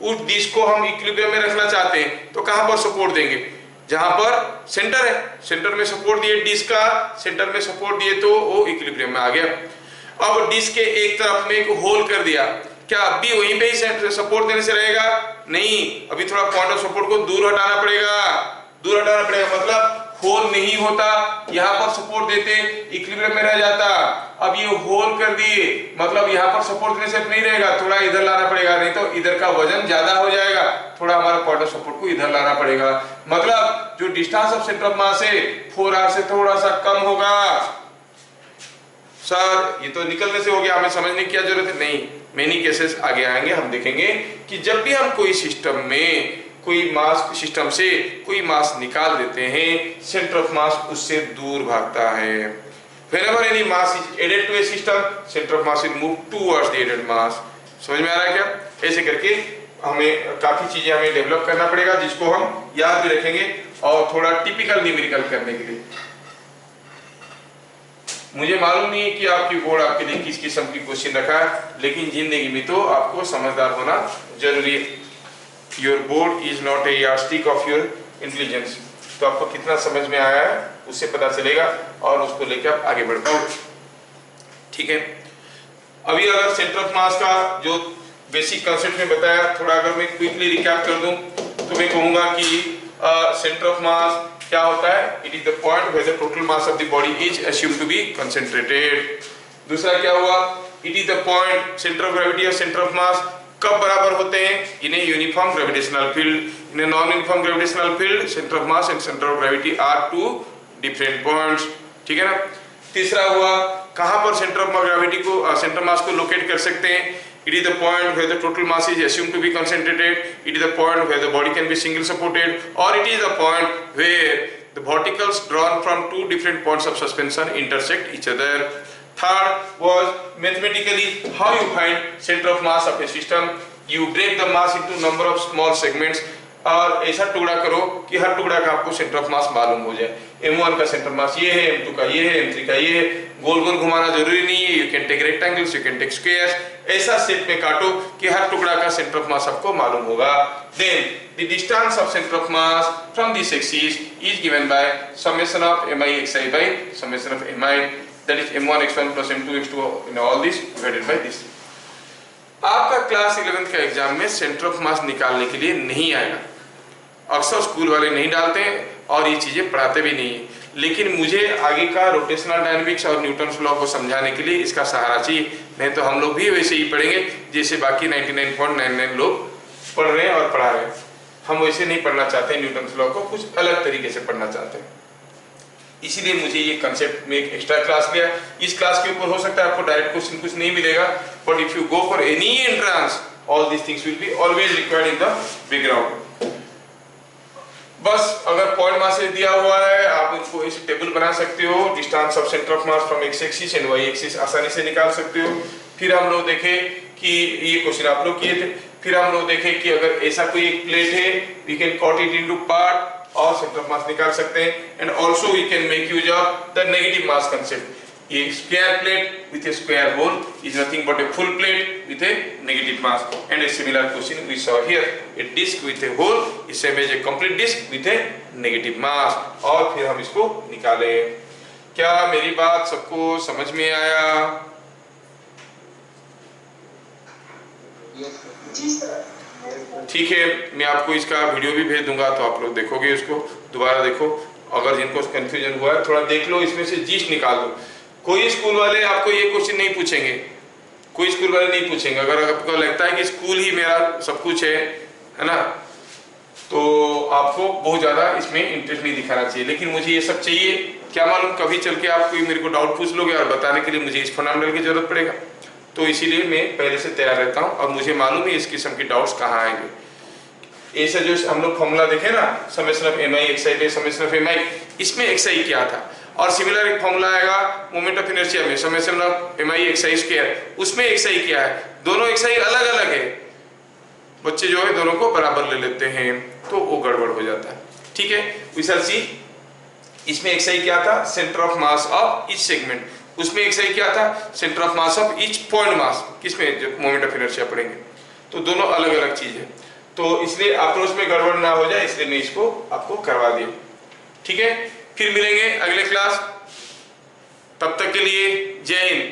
उस डिस्क को हम इक्विलिब्रियम में रखना चाहते हैं, तो कहां पर सपोर्ट देंगे? जहां पर सेंटर है, सेंटर में सपोर्ट दिए, डिस्क का सेंटर में सपोर्ट दिए तो वो इक्विलिब्रियम में आ गया। अब डिस्क के एक तरफ में एक होल कर दिया, क्या अब भी वहीं पे ही सपोर्ट देने से रहेगा? नहीं, अभी थोड़ा पॉइंट ऑफ सपोर्ट को दूर हटाना पड़ेगा, मतलब होल नहीं होता, यहाँ पर सपोर्ट देते इक्विलिब्रियम में रह जाता। अब ये होल कर दिए, मतलब यहाँ पर सपोर्ट देने से नहीं रहेगा, थोड़ा इधर लाना पड़ेगा, नहीं तो इधर का वजन ज्यादा हो जाएगा, थोड़ा हमारा पॉइंट ऑफ सपोर्ट को इधर लाना पड़ेगा। मतलब जो distance of centre of mass है 4r से थोड़ा सा कम होगा। सर ये तो निकलने से हो गया, हमें समझने की क्या जरूरत है? नहीं, मेनी केसेस आगे आएंगे, हम देखेंगे कि जब भी हम कोई सिस्टम में कोई मास सिस्टम से कोई मास निकाल देते हैं, सेंटर ऑफ मास उससे दूर भागता है। Whenever any mass is added to a system, center of mass will move towards the added mass। समझ में आ रहा है क्या? ऐसे करके हमें काफी चीजें हमें डेवलप करना पड़ेगा, जिसको हम याद भी रखेंगे और थोड़ा टिपिकल न्यूमेरिकल करने के लिए। मुझे मालूम नहीं है कि आपकी बोर्ड आपके लिए किस किस्म की क्वेश्चन रखा है, लेकिन जिंदगी में तो आपको समझदार होना जरूरी है। Your board is not a yardstick of your intelligence. तो आपको कितना समझ में आया है उससे पता चलेगा और उसको लेकर आप आगे बढ़ पाओगे। ठीक है, अभी अगर सेंटर ऑफ मास का जो बेसिक कंसेप्ट में बताया, थोड़ा अगर मैं क्विकली रिकैप कर दूं तो मैं कहूंगा कि सेंटर ऑफ मास क्या होता है? It is the point where the total mass of the body is assumed to be concentrated. दूसरा क्या हुआ? It is the point centre of gravity और सेंटर ऑफ मास कब बराबर होते हैं? In a uniform gravitational field. In a non uniform gravitational field centre of mass and centre of gravity are two different points. ठीक है ना? तीसरा हुआ कहां पर सेंटर ऑफ ग्रेविटी को सेंटर मास को लोकेट कर सकते हैं? It is the point where the total mass is assumed to be concentrated. It is the point where the body can be single supported, or it is the point where the verticals drawn from two different points of suspension intersect each other. Third was mathematically how you find center of mass of a system. You break the mass into number of small segments. और ऐसा टुकड़ा करो कि हर टुकड़ा का आपको सेंटर ऑफ मास मालूम हो जाए। M1 का सेंटर मास ये है, M2 का ये है, M3 का ये है। गोल गोल घुमाना जरूरी नहीं है, you can take rectangles, you can take squares. ऐसा शेप में काटो कि हर टुकड़ा का सेंटर ऑफ मास आपको मालूम होगा। Then the distance of centre of mass from this axis is given by summation of mi xi by summation of mi, that is m1 x1 plus m2 x2 in all this divided by this। आपका क्लास 11th का एग्जाम में सेंटर ऑफ मास निकालने के लिए नहीं आएगा। अक्सर स्कूल वाले नहीं डालते हैं और ये चीजें पढ़ाते भी नहीं है, लेकिन मुझे आगे का रोटेशनल डायनामिक्स और न्यूटन्स लॉ को समझाने के लिए इसका सहारा चाहिए। नहीं तो हम लोग भी वैसे ही पढ़ेंगे जैसे बाकी 99.99 लोग पढ़ रहे हैं और पढ़ा रहे हैं। हम वैसे नहीं पढ़ना चाहते हैं, न्यूटन्स लॉ को कुछ अलग तरीके से पढ़ना चाहते हैं। इसीलिए मुझे ये कंसेप्ट में एक एक्स्ट्रा क्लास लिया। इस क्लास के ऊपर हो सकता है आपको डायरेक्ट क्वेश्चन कुछ नहीं मिलेगा, but if you go for any entrance all this things will be always required in the background. बस अगर पॉइंट मास दिया हुआ है आप उसको इस टेबल बना सकते हो, distance of centre of mass from x axis and y axis आसानी से निकाल सकते हो। फिर हम लोग देखे कि ये क्वेश्चन आप लोग किए थे। फिर हम लोग देखे कि अगर ऐसा कोई एक प्लेट है we can cut it into part और सेंटर ऑफ मास निकाल सकते हैं। And also we can make use of the negative mass concept. A square plate with a square hole is nothing but a full plate with a negative mass, and a similar question we saw here, a disk with a hole is same as a complete disk with a negative mass। और फिर हम इसको निकाले। क्या मेरी बात सबको समझ में आया? ठीक है, मैं आपको इसका वीडियो भी भेज दूंगा तो आप लोग देखोगे, उसको दोबारा देखो। अगर जिनको कंफ्यूजन हुआ है थोड़ा देख लो, इसमें से जीस्ट निकाल दो। कोई स्कूल वाले आपको ये क्वेश्चन नहीं पूछेंगे, कोई स्कूल वाले नहीं पूछेंगे। अगर आपको लगता है कि स्कूल ही मेरा सब कुछ है ना, तो आपको बहुत ज़्यादा इसमें इंटरेस्ट नहीं दिखाना चाहिए। लेकिन मुझे ये सब चाहिए, क्या मालूम कभी चल के आप कोई मेरे को डाउट पूछ लोगे और बताने के लिए मुझे इस फंडामेंटल की जरूरत पड़ेगा। तो इसीलिए मैं पहले से तैयार रहता हूँ और मुझे मालूम है इस किस्म के डाउट्स कहाँ आएंगे। ऐसा जो हम लोग फॉर्मूला देखे ना, summation of mi xi by summation of mi, इसमें xi क्या था, और सिमिलर एक फॉर्मूला आएगा मोमेंट ऑफ इनर्शिया में summation of mi xi square, उसमें xi क्या है। दोनों xi अलग अलग है, बच्चे जो है दोनों को बराबर ले लेते हैं तो वो गड़बड़ हो जाता है। ठीक है, वी शैल सी। इसमें xi क्या था, centre of mass of each segment. उसमें xi क्या था, centre of mass of each point mass. किसमें, जब मोमेंट ऑफ इनर्शिया पढ़ेंगे तो दोनों अलग अलग चीज है। तो इसलिए अप्रोच में गड़बड़ ना हो जाए, इसलिए मैं इसको आपको करवा दिया। ठीक है, फिर मिलेंगे अगले क्लास। तब तक के लिए जय हिंद।